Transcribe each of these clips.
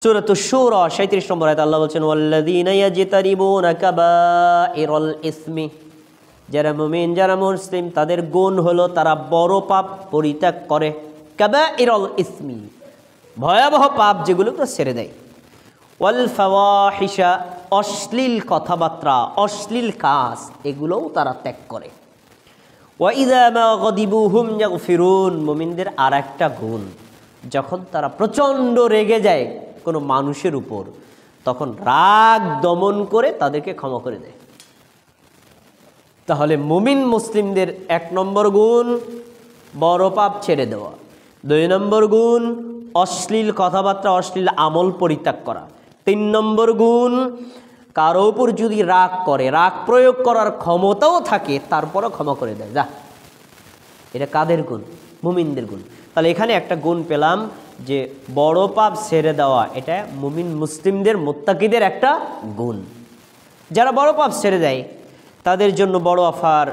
সূরাতুশ শূরা ৩৭ নম্বর আয়াতে আল্লাহ বলছেন ওয়াল্লাযীনা ইয়াজতানিবুনা কাবাইরাল ইসমি, যারা মুমিন যারা মুসলিম তাদের গুণ হলো তারা বড় পাপ পরিত্যাগ করে। কাবাইরাল ইসমি, ভয়াবহ পাপ যেগুলোকে ছেড়ে দেয়। ওয়াল ফাওয়াহিশা, অশ্লীল কথাবার্তা অশ্লীল কাজ এগুলোও তারা ত্যাগ করে। ওয়া ইযা মা গাদিবু হুম ইয়াগফিরুন, মুমিনদের আর একটা গুণ, যখন তারা প্রচণ্ড রেগে যায় কোনো মানুষের উপর তখন রাগ দমন করে তাদেরকে ক্ষমা করে দেয়। তাহলে মুমিন মুসলিমদের ১ নম্বর গুণ বড় পাপ ছেড়ে দেওয়া, ২ নম্বর গুণ অশ্লীল কথাবার্তা অশ্লীল আমল পরিত্যাগ করা, ৩ নম্বর গুণ কারো উপর যদি রাগ করে রাগ প্রয়োগ করার ক্ষমতাও থাকে তারপরও ক্ষমা করে দেয়। যা, এটা কাদের গুণ? মুমিনদের গুণ। তাহলে এখানে একটা গুণ পেলাম যে বড় পাপ ছেড়ে দেওয়া, এটা মুমিন মুসলিমদের মুত্তাকিদের একটা গুণ। যারা বড় পাপ ছেড়ে দেয় তাদের জন্য বড় অফার,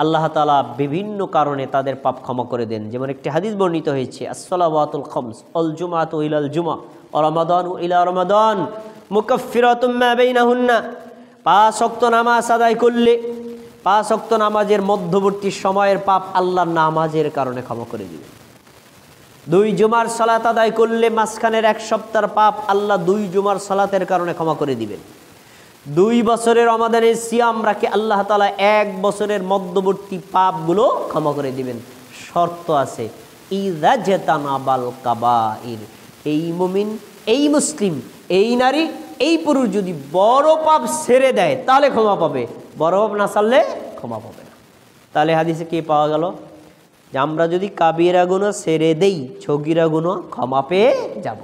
আল্লাহ তাআলা বিভিন্ন কারণে তাদের পাপ ক্ষমা করে দেন। যেমন একটি হাদিস বর্ণিত হয়েছে আসসালাওয়াতুল খামস আল জুমআতু ইলাল জুমআ ওয়া রমাদানু ইলা রমাদান মুকাফফিরাতুম মা বাইনাহুন্না, ৫ ওয়াক্ত নামাজ আদায় করলে ৫ ওয়াক্ত নামাজের মধ্যবর্তী সময়ের পাপ আল্লাহর নামাজের কারণে ক্ষমা করে দিবেন। ২ জুমার সালাত আদায় করলে মাঝখানের ১ সপ্তাহের পাপ আল্লাহ ২ জুমার সালাতের কারণে ক্ষমা করে দিবেন। ২ বছরের রমাদানের সিয়াম রাখে আল্লাহ তাআলা ১ বছরের মধ্যবর্তী পাপগুলো ক্ষমা করে দিবেন। শর্ত আছে, ইযা জাতানাবাল কাবাইর, এই মুমিন এই মুসলিম এই নারী এই পুরুষ যদি বড় পাপ ছেড়ে দেয় তাহলে ক্ষমা পাবে, বড় পাপ না ছাড়লে ক্ষমা পাবে না। তাহলে হাদিসে কি পাওয়া গেল? যে আমরা যদি কাবিরা গুনাহ ছেড়ে দেই সগীরা গুনাহ ক্ষমা পেয়ে যাব,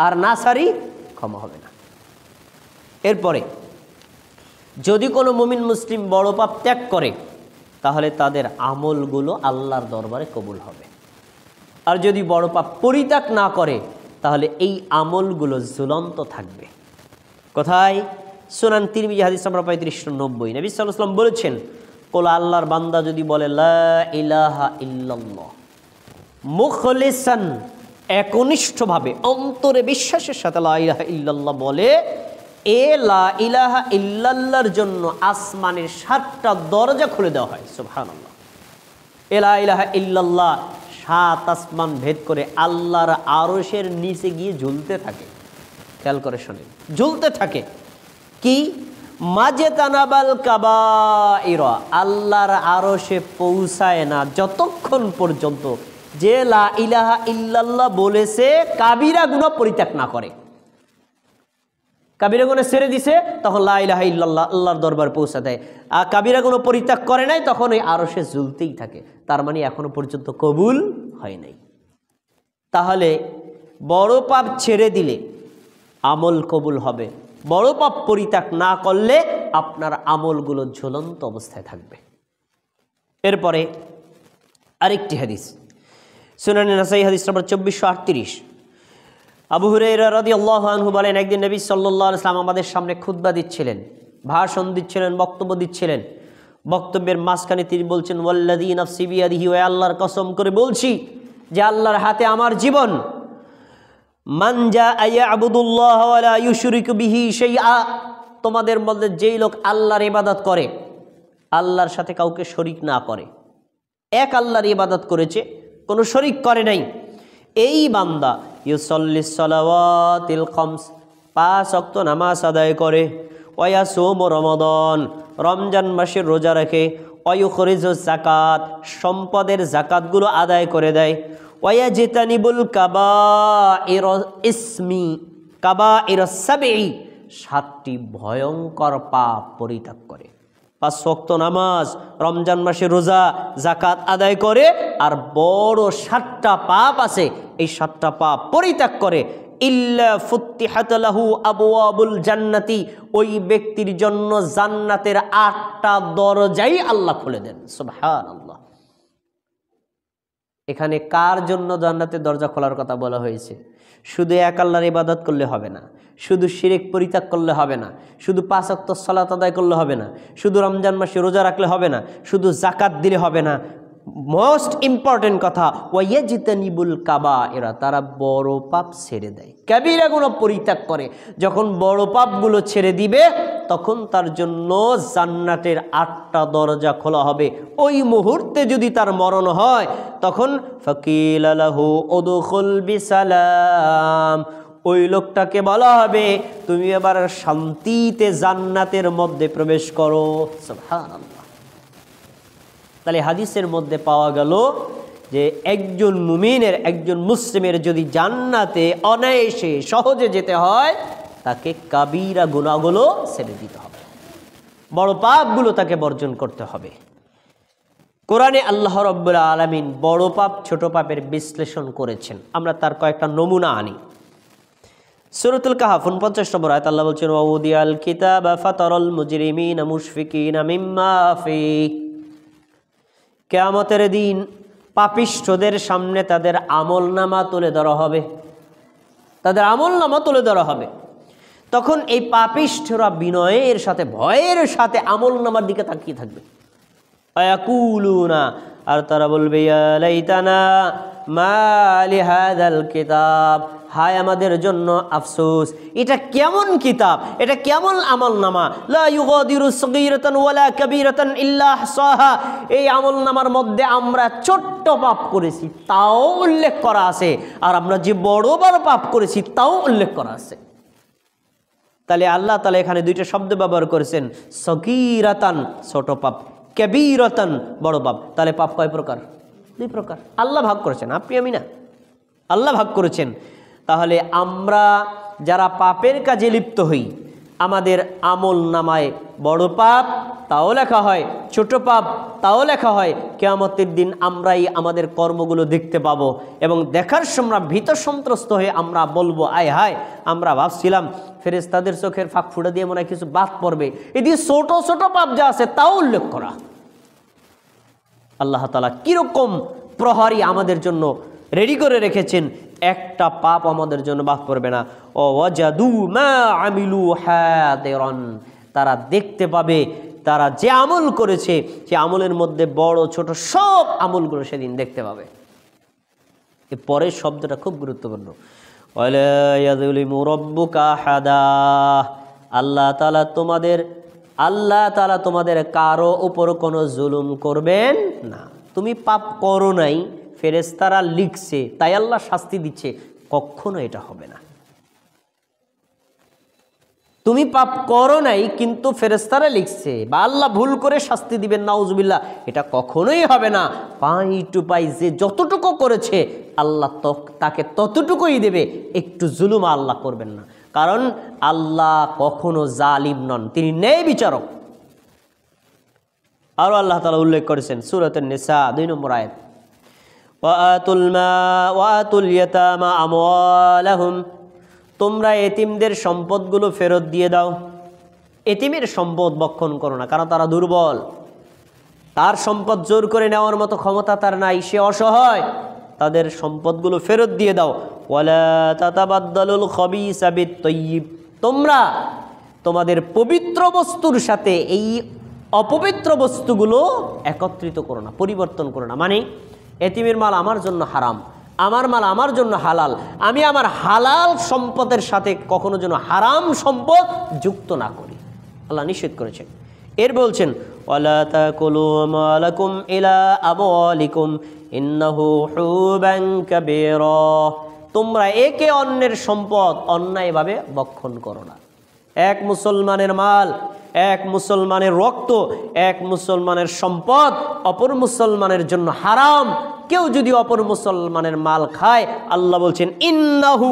আর না ছাড়ি ক্ষমা হবে না। এরপরে যদি কোনো মুমিন মুসলিম বড় পাপ ত্যাগ করে তাহলে তাদের আমলগুলো আল্লাহর দরবারে কবুল হবে। আর যদি বড় পাপ পরিত্যাগ না করে তাহলে এই আমলগুলো ঝুলন্ত থাকবে। কোথায়? সুনান তিরমিজি হাদিস নম্বর ৩৫৯০। নবী সাল্লাল্লাহু আলাইহি ওয়াসাল্লাম বলেছেন, কোলা আল্লাহর বান্দা যদি বলে লা ইলাহা ইল্লাল্লাহ মুখলিসান, একনিষ্ঠভাবে অন্তরে বিশ্বাসের সাথে লা ইলাহা ইল্লাল্লাহ বলে, এ লা ইলাহা ইল্লাল্লাহর জন্য আসমানের ৭টা দরজা খুলে দেওয়া হয়। সুবহানাল্লাহ। এ লা ইলাহা ইল্লাল্লাহ ৭ আসমান ভেদ করে আল্লাহর আরশের নিচে গিয়ে ঝুলতে থাকে। খেয়াল করে শোনেন, ঝুলতে থাকে। কি? মাঝে তানাবাল কাবাইর, আল্লাহর আরশে পৌঁছায় না যতক্ষণ পর্যন্ত যে লা ইলাহা ইল্লাল্লাহ বলেছে কাবিরা গুনাহ পরিত্যাগ না করে। কাবিরা গুনাহ ছেড়ে দিছে তখন লা ইলাহা ইল্লাল্লাহ আল্লাহর দরবার পৌঁছা দেয়। আর কাবিরা গুনাহ পরিত্যাগ করে নাই তখন ওই আরশে ঝুলতেই থাকে। তার মানে এখনো পর্যন্ত কবুল হয় নাই। তাহলে বড় পাপ ছেড়ে দিলে আমল কবুল হবে, বড় পাপ পরিত্যাগ না করলে আপনার আমলগুলো ঝুলন্ত অবস্থায় থাকবে। এরপরে আরেকটি হাদিস, সুনান নাসাই হাদিস নম্বর ২৪৩৮। আবু হুরায়রা রাদিয়াল্লাহু আনহু বলেন, একদিন নবী সাল্লাল্লাহু আলাইহি ওয়াসাল্লাম আমাদের সামনে খুতবা দিচ্ছিলেন, ভাষণ দিচ্ছিলেন, বক্তব্য দিচ্ছিলেন। বক্তব্যের মাঝখানে তিনি বলছেন, ওয়াল্লাযী নাফসি বিয়াদিহি, ওয়া আল্লাহর কসম করে বলছি যে আল্লাহর হাতে আমার জীবন, মান জাআ ইয়াবুদুল্লাহ ওয়া লা ইউশরিকু বিহি শাইআ, তোমাদের মধ্যে যেই লোক আল্লাহর ইবাদত করে আল্লাহর সাথে কাউকে শরীক না করে, এক আল্লাহর ইবাদত করেছে কোনো শরীক করে নাই, এই বান্দা ইউসাল্লিস সালাওয়াতিল খামস, ৫ ওয়াক্ত নামাজ আদায় করে, ওয়া ইয়াসুমু রমাদান, রমজান মাসের রোজা রাখে, ওয়া ইউখরিজুজ যাকাত, সম্পদের যাকাতগুলো আদায় করে দেয়, ওয়াজিতানিবুল কাবাইর ইসমি কাবাইর সাবঈ, ৭টি ভয়ঙ্কর পাপ পরিত্যাগ করে, ৫ ওয়াক্ত নামাজ, রমজান মাসে রোজা, যাকাত আদায় করে, আর বড় ৭টা পাপ আছে এই ৭টা পাপ পরিত্যাগ করে, ইল্লা ফুতিহাত লাহু আবওয়াবুল জান্নাতি, ওই ব্যক্তির জন্য জান্নাতের ৮টা দরজাই আল্লাহ খুলে দেন। সুবহানাল্লাহ। এখানে কার জন্য জান্নাতের দরজা খোলার কথা বলা হয়েছে? শুধু এক আল্লাহর ইবাদত করলে হবে না, শুধু শিরক পরিত্যাগ করলে হবে না, শুধু ৫ ওয়াক্ত সালাত আদায় করলে হবে না, শুধু রমজান মাসে রোজা রাখলে হবে না, শুধু যাকাত দিলে হবে না, মোস্ট ইম্পর্টেন্ট কথা, ওয়াইয়াজতানিবুল কাবায়েরা, তারা বড় পাপ ছেড়ে দেয়, কাবীরা গুনাহ পরিত্যাগ করে। যখন বড় পাপগুলো ছেড়ে দিবে তখন তার জন্য জান্নাতের 8টা দরজা খোলা হবে। ওই মুহূর্তে যদি তার মরণ হয় তখন ফাকিলা লাহু উদখুল বিসালাম, ওই লোকটাকে বলা হবে তুমি এবার শান্তিতে জান্নাতের মধ্যে প্রবেশ করো। সুবহানাল্লাহ। তাহলে হাদিসের মধ্যে পাওয়া গেল যে একজন মুমিনের, একজন মুসলিমের যদি জান্নাতে অনায়াসে সহজে যেতে হয় তাকে কাবীরা গুনাহগুলো ছেড়ে দিতে হবে, বড় পাপগুলো তাকে বর্জন করতে হবে। কোরআনে আল্লাহ রাব্বুল আলামিন বড় পাপ ছোট পাপের বিশ্লেষণ করেছেন। আমরা তার কয়েকটা নমুনা আনি। সূরাতুল কাহফ 49 নম্বর আয়াত আল্লাহ বলছেন, ওয়াউদিয়াল কিতাবা ফাতারাল মুজরিমিনা মুশফিকিনা মিম্মা ফিহি, কিয়ামতের দিন পাপিষ্ঠদের সামনে তাদের আমলনামা তুলে ধরা হবে, তাদের আমলনামা তুলে ধরা হবে। তখন এই পাপিষ্ঠরা বিনয়ের সাথে, ভয়ের সাথে আমলনামার দিকে তাকিয়ে থাকবে। আয়াকুলুনা, আর তারা বলবে ইয়া লাইতানা মা লিহাযাল কিতাব, হায় আমাদের জন্য আফসোস, এটা কেমন কিতাব, এটা কেমন আমলনামা, লা ইউগাদিরু সগীরাতান ওয়ালা কাবীরাতান ইল্লা আহসাহা, এই আমলনামার মধ্যে আমরা ছোট্ট পাপ করেছি তাও উল্লেখ করা আছে, আর আমরা যে বড় বড় পাপ করেছি তাও উল্লেখ করা আছে। তাহলে আল্লাহ তাআলা এখানে দুইটা শব্দ ব্যবহার করেছেন, সগীরাতান ছোট পাপ, কাবীরাতান বড় পাপ। তাহলে পাপ কয় প্রকার? 2 প্রকার। আল্লাহ ভাগ করেছেন, আপনি আমি না, আল্লাহ ভাগ করেছেন। তাহলে আমরা যারা পাপের কাজে লিপ্ত হই, আমাদের আমল নামায় বড় পাপ তাও লেখা হয়, ছোট পাপ তাও লেখা হয়। কিয়ামতের দিন আমরাই আমাদের কর্মগুলো দেখতে পাবো, এবং দেখার সময় ভীত সন্ত্রস্ত হয়ে আমরা বলবো, আয় হায়, আমরা ভাবছিলাম ফেরেশতাদের চোখের ফাঁক ফুটা দিয়ে মনে হয় কিছু বাদ পড়বে, এদিকে ছোট ছোট পাপ যা আছে তাও উল্লেখ করা। আল্লাহ তাআলা কিরকম প্রহরী আমাদের জন্য রেডি করে রেখেছেন, একটা পাপ আমাদের জন্য বাদ পড়বে না। ও ওয়াজাদু মা আমিলু হাদিরান, তারা দেখতে পাবে তারা যে আমল করেছে সে আমলের মধ্যে বড় ছোট সব আমলগুলো সেদিন দেখতে পাবে। এর পরের শব্দটা খুব গুরুত্বপূর্ণ, ওয়ালা ইয়াযলিমু রাব্বুকা আহাদা, আল্লাহ তাআলা তোমাদের কারো উপর কোনো জুলুম করবেন না। তুমি পাপ করো নাই, ফেরেশতারা লিখছে তাই আল্লাহ শাস্তি দিচ্ছে, কখনো এটা হবে না। তুমি পাপ করো নাই কিন্তু ফেরেশতারা লিখছে, বা আল্লাহ ভুল করে শাস্তি দিবেন নাউজুবিল্লাহ, এটা কখনোই হবে না। পাই টু পাই যে যতটুকু করেছে আল্লাহ তাকে ততটুকুই দেবে, একটু জুলুম আল্লাহ করবেন না, কারণ আল্লাহ কখনো জালিম নন, তিনি ন্যায় বিচারক। আরো আল্লাহ তাআলা উল্লেখ করেছেন সূরাতুন নিসা 2 নম্বর আয়াত, ওয়াতুল ইয়াতামা আমওয়ালাহুম, তোমরা এতিমদের সম্পদগুলো ফেরত দিয়ে দাও। এতিমের সম্পদ বক্ষণ করো না, কারণ তারা দুর্বল, তার সম্পদ জোর করে নেওয়ার মতো ক্ষমতা তার নাই, সে অসহায়, তাদের সম্পদগুলো ফেরত দিয়ে দাও। ওয়ালা তাতাবাদ্দালুল খাবিসা বিত-তাইয়্যিব, তোমরা তোমাদের পবিত্র বস্তুর সাথে এই অপবিত্র বস্তুগুলো একত্রিত করো না, পরিবর্তন করো না। মানে এতিমের মাল আমার জন্য হারাম, আমার মাল আমার জন্য হালাল, আমি আমার হালাল সম্পদের সাথে কখনো যেন হারাম সম্পদ যুক্ত না করি, আল্লাহ নিষেধ করেছেন। এর বলছেন ওয়ালা তাকুলু মালাকুম ইলা আমওয়ালিকুম ইন্নাহু হুবান কাবীরা, তোমরা একে অন্যের সম্পদ অন্যায়ভাবে ভক্ষণ করো না। এক মুসলমানের মাল, এক মুসলমানের রক্ত, এক মুসলমানের সম্পদ অপর মুসলমানের জন্য হারাম। কেউ যদি অপর মুসলমানের মাল খায়, আল্লাহ বলছেন ইন্নাহু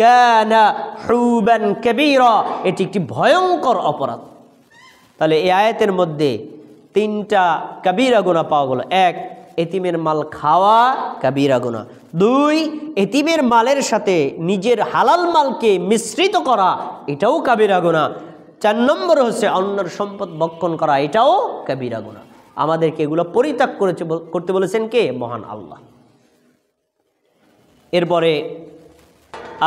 কানা হুবান কাবীরা, এটি একটি ভয়ঙ্কর অপরাধ। তাহলে এই আয়াতের মধ্যে 3টা কাবীরা গুনাহ পাওয়া গেল। 1, এতিমের মাল খাওয়া কাবীরা গুনাহ। 2, এতিমের মালের সাথে নিজের হালাল মালকে মিশ্রিত করা, এটাও কাবীরা গুনাহ। 4 নম্বর হচ্ছে অন্যের সম্পদ ভক্ষণ করা, এটাও কাবীরা গুনাহ। আমাদেরকে এগুলো পরিত্যাগ করতে বলেছেন কে? মহান আল্লাহ। এরপরে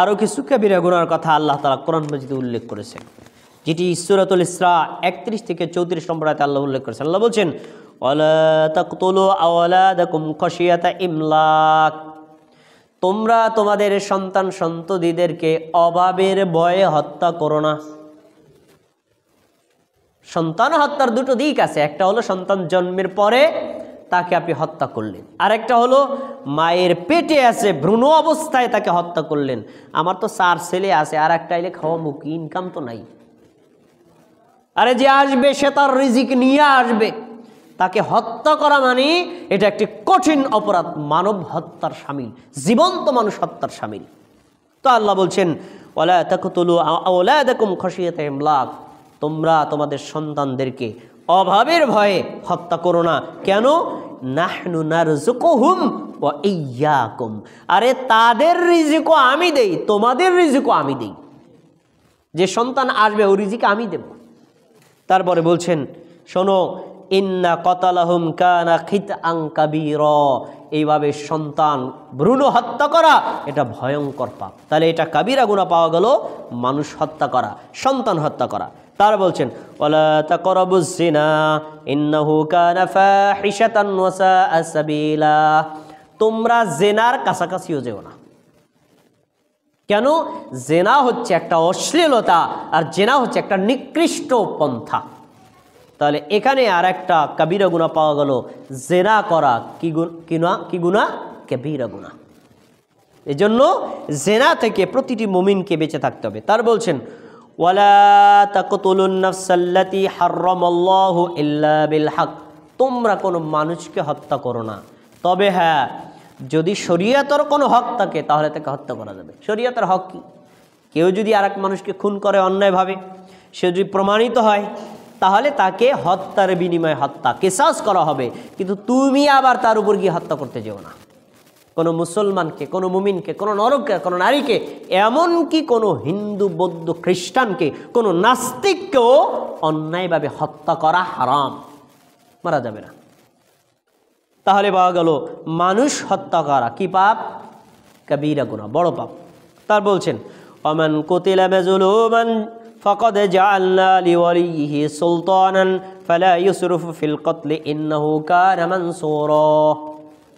আরও কিছু কাবীরা গুনাহর কথা আল্লাহ তাআলা কোরআন মাজিদে উল্লেখ করেছেন, যেটি সূরাতুল ইসরা 31 থেকে 34 নম্বর আয়াতে আল্লাহ উল্লেখ করেছেন। আল্লাহ বলছেন ওয়ালা তাকতুলু আওলাদাকুম খাশিয়াতা ইমলাক, তোমরা তোমাদের সন্তান সন্ততিদেরকে অভাবের ভয়ে হত্যা করো না। সন্তান হত্যার দুটো দিক আছে, একটা হলো সন্তান জন্মের পরে তাকে আপনি হত্যা করলেন, আর একটা হলো মায়ের পেটে আছে ভ্রূণ অবস্থায় তাকে হত্যা করলেন। আমার তো 4 ছেলে আছে, আর একটা এলে খাওয়া মুখী, ইনকাম তো নাই। আরে যে আসবে সে তার রিজিক নিয়ে আসবে, তাকে হত্যা করা মানে এটা একটি কঠিন অপরাধ, মানব হত্যার শামিল, জীবন্ত মানুষ হত্যার শামিল। তো আল্লাহ বলছেন ওয়ালা তাকতুলু আওলাদাকুম খাশিয়াতা ইমলাক, তোমরা তোমাদের সন্তানদেরকে অভাবের ভয়ে হত্যা করো না। কেন? নাহনু নারযুকুহুম ওয়া ইয়্যাকুম, আরে তাদের রিজিকও আমি দেই, তোমাদের রিজিকও আমি দেই। যে সন্তান আসবে ওই রিজিক আমি দেব। তারপরে বলছেন শোনো, ইন্না কতালাহুম কানা খিতআন কাবীরা, এইভাবে সন্তান ভ্রূণ হত্যা করা এটা ভয়ঙ্কর পাপ। তাহলে এটা কাবিরা গুনাহ পাওয়া গেল, মানুষ হত্যা করা, সন্তান হত্যা করা। তারা বলছেন ওয়ালা তাকরাবুজ জিনা ইন্নাহু কানা ফাহিশাতান ওয়া সাআ সাবিলা, তোমরা জেনার কাছাকাছিও যেও না। কেন? জেনা হচ্ছে একটা অশ্লীলতা, আর জেনা হচ্ছে একটা নিকৃষ্ট পন্থা। তাহলে এখানে আর একটা কাবিরা গুনাহ পাওয়া গেল, জেনা করা কি গুনাহ? কাবিরা গুনাহ। এজন্য জেনা থেকে প্রতিটি মুমিনকে বেঁচে থাকতে হবে। তার বলছেন ওয়ালা তাকতুলুন নাফসাল্লাতী হারামাল্লাহু ইল্লা বিল হক, তোমরা কোনো মানুষকে হত্যা করো না, তবে হ্যাঁ যদি শরীয়তের কোনো হক থাকে তাহলে তাকে হত্যা করা যাবে। শরীয়তের হক কি? কেউ যদি আরেক মানুষকে খুন করে অন্যায়ভাবে, সে যদি প্রমাণিত হয় তাহলে তাকে হত্যার বিনিময়ে হত্যা কিসাস করা হবে। কিন্তু তুমি আবার তার উপর গিয়ে হত্যা করতে যেও না। কোনো মুসলমানকে, কোনো মুমিনকে, কোনো নরকে, কোনো নারীকে, এমনকি কোনো হিন্দু, বৌদ্ধ, খ্রিস্টানকে, কোনো নাস্তিককেও অন্যায়ভাবে হত্যা করা হারাম, মারা যাবে না। তাহলে পাওয়া গেল মানুষ হত্যা করা কি পাপ? কাবীরা গুনাহ, বড় পাপ। তার বলছেন ওয়ামান কুতিলা মাজলুমান ফাকাদ জাআলনা লিওয়ালিহি সুলতানান ফালা ইউসরিফ ফিল কতল ইন্নাহু কানা মানসুরা,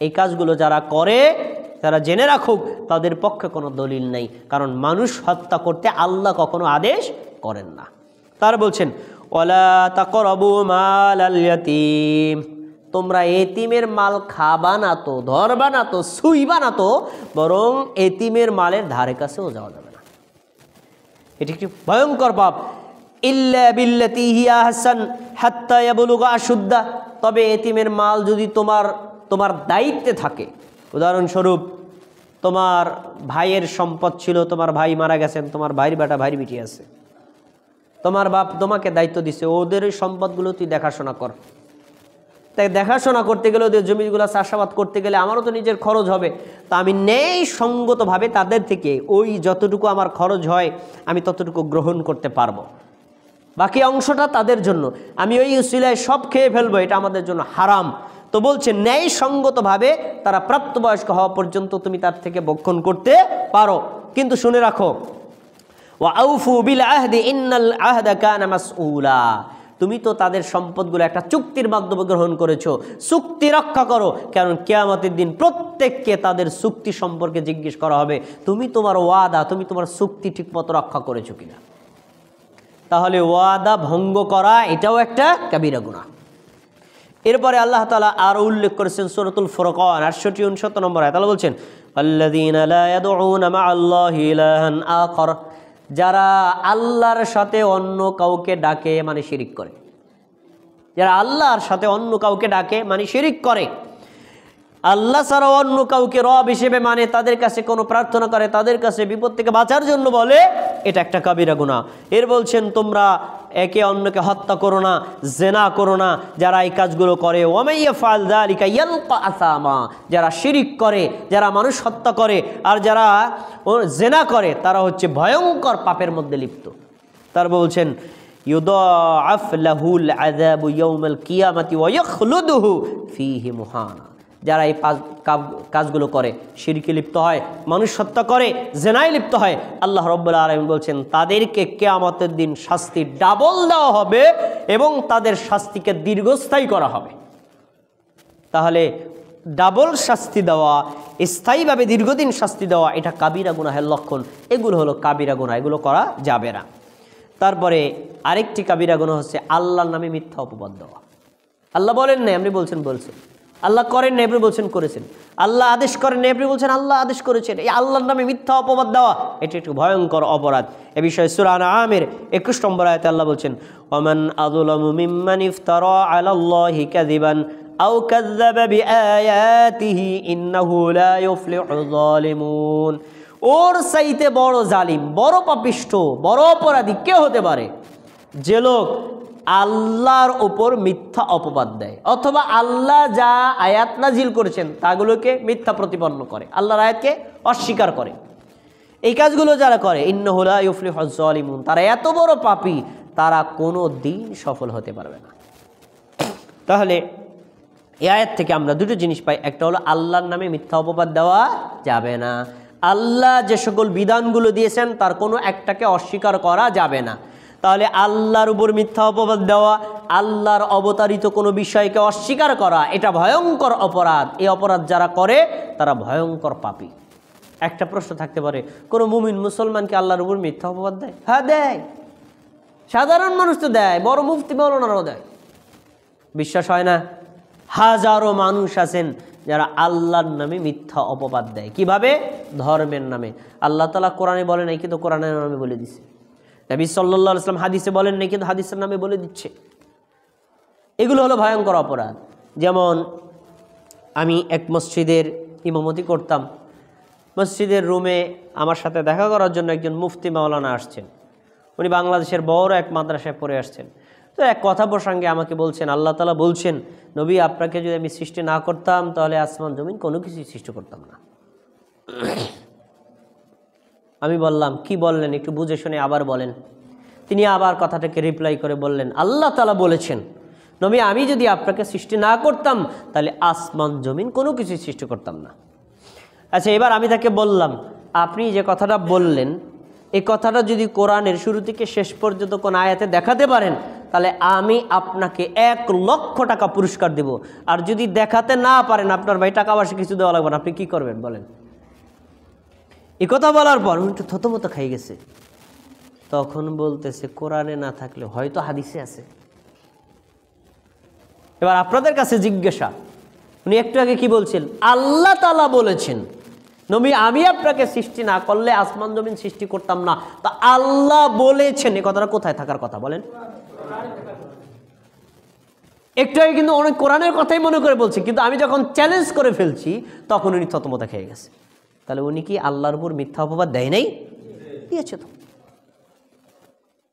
এই কাজগুলো যারা করে তারা জেনে রাখুক তাদের পক্ষে কোনো দলিল নেই, কারণ মানুষ হত্যা করতে আল্লাহ কখনো আদেশ করেন না। তার বলছেন ওয়ালা তাকরাবু মালাল ইয়াতীম, তোমরা এতিমের মাল খাবা না তো, ধরবা না তো, ছুঁইবা না তো, বরং এতিমের মালের ধারে কাছেও যাওয়া যাবে না। এটি একটি ভয়ঙ্কর পাপ। ইল্লা বিল্লাতী হিয়া আহসান হাত্তা ইয়াবলুগা আশুদ্দা, তবে এতিমের মাল যদি তোমার দায়িত্বে থাকে, উদাহরণস্বরূপ তোমার ভাইয়ের সম্পদ ছিল, তোমার ভাই মারা গেছেন, তোমার ভাইয়ের বেটা ভাইয়ের বিটি আছে, তোমার বাপ তোমাকে দায়িত্ব দিছে ওদের ওই সম্পদগুলো তুই দেখাশোনা কর। তাই দেখাশোনা করতে গেলে, ওদের জমিগুলো চাষাবাদ করতে গেলে আমারও তো নিজের খরচ হবে, তা আমি ন্যায় সঙ্গতভাবে তাদের থেকে ওই যতটুকু আমার খরচ হয় আমি ততটুকু গ্রহণ করতে পারবো, বাকি অংশটা তাদের জন্য, আমি ওই উসিলায় সব খেয়ে ফেলবো, এটা আমাদের জন্য হারাম। তো বলছে ন্যায় সঙ্গতভাবে তারা প্রাপ্তবয়স্ক হওয়া পর্যন্ত তুমি তার থেকে ভক্ষণ করতে পারো। কিন্তু শুনে রাখো ওয়া আউফু বিল আহদি ইন্নাল আহদা কানা মাসউলা, তুমি তো তাদের সম্পদগুলো একটা চুক্তির মাধ্যমে গ্রহণ করেছো, চুক্তি রক্ষা করো, কারণ কিয়ামতের দিন প্রত্যেককে তাদের চুক্তি সম্পর্কে জিজ্ঞেস করা হবে তুমি তোমার ওয়াদা, তুমি তোমার চুক্তি ঠিকমতো রক্ষা করেছো কিনা। তাহলে ওয়াদা ভঙ্গ করা এটাও একটা কাবিরা গুনাহ। এরপরে আল্লাহ তাআলা আরো উল্লেখ করেছেন সূরাতুল ফুরকান 68-69 নম্বর আয়াত। আল্লাহ বলছেন আল্লাযীনা লা ইয়াদউনা মা'আল্লাহি ইলাহান আখার, যারা আল্লাহর সাথে অন্য কাউকে ডাকে মানে শিরিক করে, যারা আল্লাহর সাথে অন্য কাউকে ডাকে মানে শিরিক করে, আল্লাহ ছাড়া অন্য কাউকে রব হিসেবে মানে, তাদের কাছে কোনো প্রার্থনা করে, তাদের কাছে বিপদ থেকে বাঁচার জন্য বলে, এটা একটা কাবিরা গুনাহ। এর বলছেন তোমরা একে অন্যকে হত্যা করো না, জেনা করো না, যারা এই কাজগুলো করে ওয়ামাই ইয়াফআল যালিকা ইয়ালকা আসামা, যারা শিরিক করে, যারা মানুষ হত্যা করে, আর যারা জেনা করে তারা হচ্ছে ভয়ঙ্কর পাপের মধ্যে লিপ্ত। তার বলছেন ইউদাআফ লাহুল আযাবু ইয়াউমাল কিয়ামাতি ওয়া ইয়াখলুদুহু ফীহি মুহানা, যারা এই কাজগুলো করে, শিরকে লিপ্ত হয়, মানুষ হত্যা করে, জেনায় লিপ্ত হয়, আল্লাহ রাব্বুল আলামিন বলছেন তাদেরকে কিয়ামতের দিন শাস্তি ডাবল দেওয়া হবে এবং তাদের শাস্তিকে দীর্ঘস্থায়ী করা হবে। তাহলে ডাবল শাস্তি দেওয়া, স্থায়ীভাবে দীর্ঘদিন শাস্তি দেওয়া, এটা কাবিরা গুনাহের লক্ষণ। এগুলো হলো কাবিরা গুনাহ, এগুলো করা যাবে না। তারপরে আরেকটি কাবিরা গুনাহ হচ্ছে আল্লাহর নামে মিথ্যা অপবাদ দেওয়া। আল্লাহ বলেন নাই, আপনি বলছেন বলছেন। আল্লাহ করেন নাই, আপনি বলছেন করেছেন। আল্লাহ আদেশ করেন নাই, আপনি বলছেন আল্লাহ আদেশ করেছেন। এই আল্লাহর নামে মিথ্যা অপবাদ দেওয়া এটি একটু ভয়ঙ্কর অপরাধ। এ বিষয়ে সূরা আনআমের 21 নম্বর আয়াতে আল্লাহ বলছেন, ওয়ামান আযলামু মিম্মান ইফতারা আলাল্লাহি কাযিবান আও কাযযাবা বিআয়াতিহি ইন্নাহু লা ইউফলিহু যালিমুন। ওর চাইতে বড় জালিম, বড় পাপিষ্ঠ, বড় অপরাধী কে হতে পারে? যে লোক আল্লাহর উপর মিথ্যা অপবাদ দেয়, অথবা আল্লাহ যা আয়াত নাজিল করেছেন তাগুলোকে মিথ্যা প্রতিপন্ন করে, আল্লাহর আয়াতকে অস্বীকার করে। এই কাজগুলো যারা করে, ইন্নাহু লা ইউফলিহু যালিমুন, তারা এত বড় পাপী, তারা কোনো দিন সফল হতে পারবে না। তাহলে এই আয়াত থেকে আমরা দুটো জিনিস পাই। একটা হলো আল্লাহর নামে মিথ্যা অপবাদ দেওয়া যাবে না। আল্লাহ যে সকল বিধানগুলো দিয়েছেন তার কোনো একটাকে অস্বীকার করা যাবে না। তাহলে আল্লাহর উপর মিথ্যা অপবাদ দেওয়া, আল্লাহর অবতারিত কোনো বিষয়কে অস্বীকার করা, এটা ভয়ঙ্কর অপরাধ। এই অপরাধ যারা করে তারা ভয়ঙ্কর পাপী। একটা প্রশ্ন থাকতে পারে, কোনো মুমিন মুসলমানকে আল্লাহর উপর মিথ্যা অপবাদ দেয়? হ্যাঁ দেয়, সাধারণ মানুষ তো দেয়, বড় মুফতি মাওলানারাও দেয়। বিশ্বাস হয় না? হাজারো মানুষ আছেন যারা আল্লাহর নামে মিথ্যা অপবাদ দেয়। কিভাবে? ধর্মের নামে। আল্লাহ তাআলা কোরআনে বলে নাই, কিন্তু কোরআনের নামে বলে দিছে। নবী সাল্লাল্লাহু আলাইহি ওয়াসাল্লাম হাদিসে বলেন নাই, কিন্তু হাদিসের নামে বলে দিচ্ছে। এগুলো হলো ভয়ঙ্কর অপরাধ। যেমন আমি এক মসজিদের ইমামতি করতাম। মসজিদের রুমে আমার সাথে দেখা করার জন্য একজন মুফতি মাওলানা আসছেন। উনি বাংলাদেশের বড় এক মাদ্রাসায় পড়ে আসছেন। তো এক কথা প্রসঙ্গে আমাকে বলছেন, আল্লাহ তাআলা বলছেন, নবী আপনাকে যদি আমি সৃষ্টি না করতাম তাহলে আসমান জমিন কোনো কিছুই সৃষ্টি করতাম না। আমি বললাম, কি বললেন? একটু বুঝে শুনে আবার বলেন। তিনি আবার কথাটাকে রিপ্লাই করে বললেন, আল্লাহ তাআলা বলেছেন, নবী আমি যদি আপনাকে সৃষ্টি না করতাম তাহলে আসমান জমিন কোনো কিছুই সৃষ্টি করতাম না। আচ্ছা, এবার আমি তাকে বললাম, আপনি যে কথাটা বললেন এই কথাটা যদি কোরআনের শুরু থেকে শেষ পর্যন্ত কোন আয়াতে দেখাতে পারেন তাহলে আমি আপনাকে 1,00,000 টাকা পুরস্কার দেব। আর যদি দেখাতে না পারেন, আপনার ভাই টাকা পয়সা কিছু দেওয়া লাগবে না, আপনি কি করবেন বলেন? এই কথা বলার পর একটু থতমত খাই গেছে। তখন বলতেছে, কোরআনে না থাকলে হয়তো হাদিসে আছে। এবার আপনাদের কাছে জিজ্ঞাসা, উনি একটু আগে কি বলছেন? আল্লাহ তাআলা বলেছেন, নবী আমি আপনাকে সৃষ্টি না করলে আসমান জমিন সৃষ্টি করতাম না। তা আল্লাহ বলেছেন, এই কথাটা কোথায় থাকার কথা বলেন? একটু আগে কিন্তু অনেক কোরআনের কথাই মনে করে বলছে, কিন্তু আমি যখন চ্যালেঞ্জ করে ফেলছি তখন উনি থতমত খেয়ে গেছে। তাহলে উনি কি আল্লাহর উপর মিথ্যা অপবাদ দেয় নাই? দিয়েছে তো।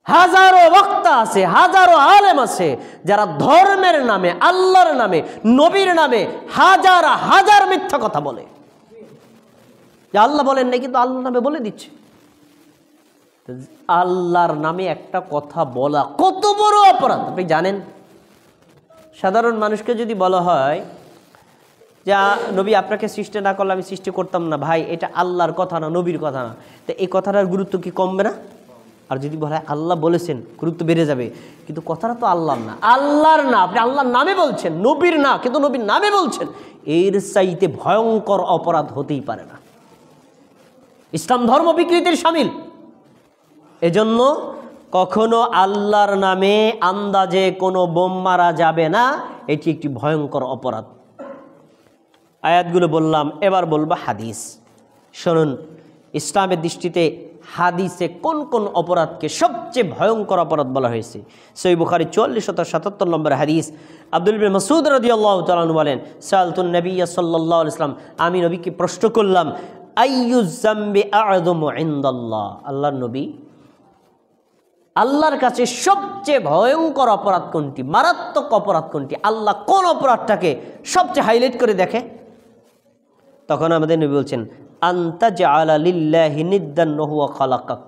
হাজারো বক্তা আছে, হাজারো আলেম আছে যারা ধর্মের নামে, আল্লাহর নামে, নবীর নামে হাজার হাজার মিথ্যা কথা বলে। যে আল্লাহ বলেন নাই, কিন্তু আল্লাহর নামে বলে দিচ্ছে। আল্লাহর নামে একটা কথা বলা কত বড় অপরাধ আপনি জানেন? সাধারণ মানুষকে যদি বলা হয় যা নবী আপনাকে সৃষ্টি না করলে আমি সৃষ্টি করতাম না, ভাই এটা আল্লাহর কথা না, নবীর কথা না, তো এই কথাটার গুরুত্ব কি কমবে না? আর যদি বলা হয় আল্লাহ বলেছেন, গুরুত্ব বেড়ে যাবে। কিন্তু কথাটা তো আল্লাহর না, আল্লাহর না, আপনি আল্লাহর নামে বলছেন, নবীর না, কিন্তু নবীর নামে বলছেন। এর চাইতে ভয়ঙ্কর অপরাধ হতেই পারে না। ইসলাম ধর্ম বিকৃতির শামিল। এজন্য কখনো আল্লাহর নামে আন্দাজে কোনো বোম মারা যাবে না, এটি একটি ভয়ঙ্কর অপরাধ। আয়াতগুলো বললাম, এবার বলবো হাদিস। শুনুন, ইসলামের দৃষ্টিতে হাদিসে কোন কোন অপরাধকে সবচেয়ে ভয়ঙ্কর অপরাধ বলা হয়েছে। সহিহ বুখারী 4477 নম্বর হাদিস। আব্দুল ইবনে মাসউদ রাদিয়াল্লাহু তাআলা আনহু বলেন, সাআলতুন নবী সাল্লাল্লাহু আলাইহি ওয়াসাল্লাম, আমি নবীকে প্রশ্ন করলাম, আইয়ুয যামবি আ'যামু ইনদাল্লাহ, আল্লাহর নবী আল্লাহর কাছে সবচেয়ে ভয়ঙ্কর অপরাধ কোনটি, মারাত্মক অপরাধ কোনটি, আল্লাহ কোন অপরাধটাকে সবচেয়ে হাইলাইট করে দেখে? তখন আমাদের নবী বলছেন, আনতা জাআলা লিল্লাহি নিদ্দান ওয়া হুয়া খালাকাক,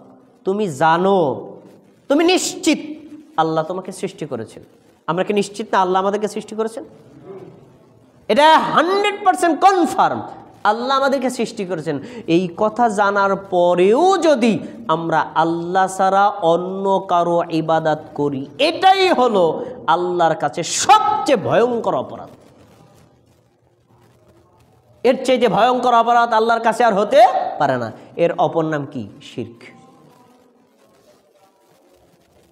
তুমি জানো, তুমি নিশ্চিত আল্লাহ তোমাকে সৃষ্টি করেছেন। আমরা কি নিশ্চিত না আল্লাহ আমাদেরকে সৃষ্টি করেছেন? এটা 100% কনফার্ম, আল্লাহ আমাদেরকে সৃষ্টি করেছেন। এই কথা জানার পরেও যদি আমরা আল্লাহ ছাড়া অন্য কারো ইবাদত করি, এটাই হলো আল্লাহর কাছে সবচেয়ে ভয়ঙ্কর অপরাধ। এর চাইতে ভয়ঙ্কর অপরাধ আল্লাহর কাছে আর হতে পারে না। এর অপর নাম কি? শিরক।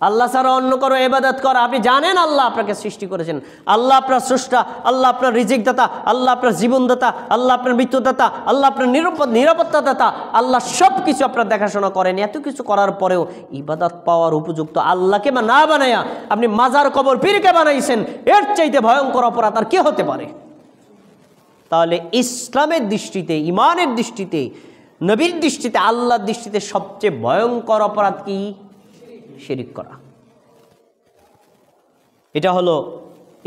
আল্লাহ ছাড়া অন্য কারো ইবাদত করা। আপনি জানেন আল্লাহ আপনাকে সৃষ্টি করেছেন, আল্লাহ আপনার স্রষ্টা, আল্লাহ আপনার রিজিক দাতা, আল্লাহ আপনার জীবনদাতা, আল্লাহ আপনার মৃত্যুদাতা, আল্লাহ আপনার নিরাপত্তা দাতা, আল্লাহ সব কিছু আপনার দেখাশোনা করেন। এত কিছু করার পরেও ইবাদত পাওয়ার উপযুক্ত আল্লাহকে না বানাইয়া আপনি মাজার কবর পীরকে বানাইছেন। এর চাইতে ভয়ঙ্কর অপরাধ আর কি হতে পারে? তাহলে ইসলামের দৃষ্টিতে, ইমানের দৃষ্টিতে, নবীর দৃষ্টিতে, আল্লাহর দৃষ্টিতে সবচেয়ে ভয়ঙ্কর অপরাধ কি? শিরক করা। এটা হলো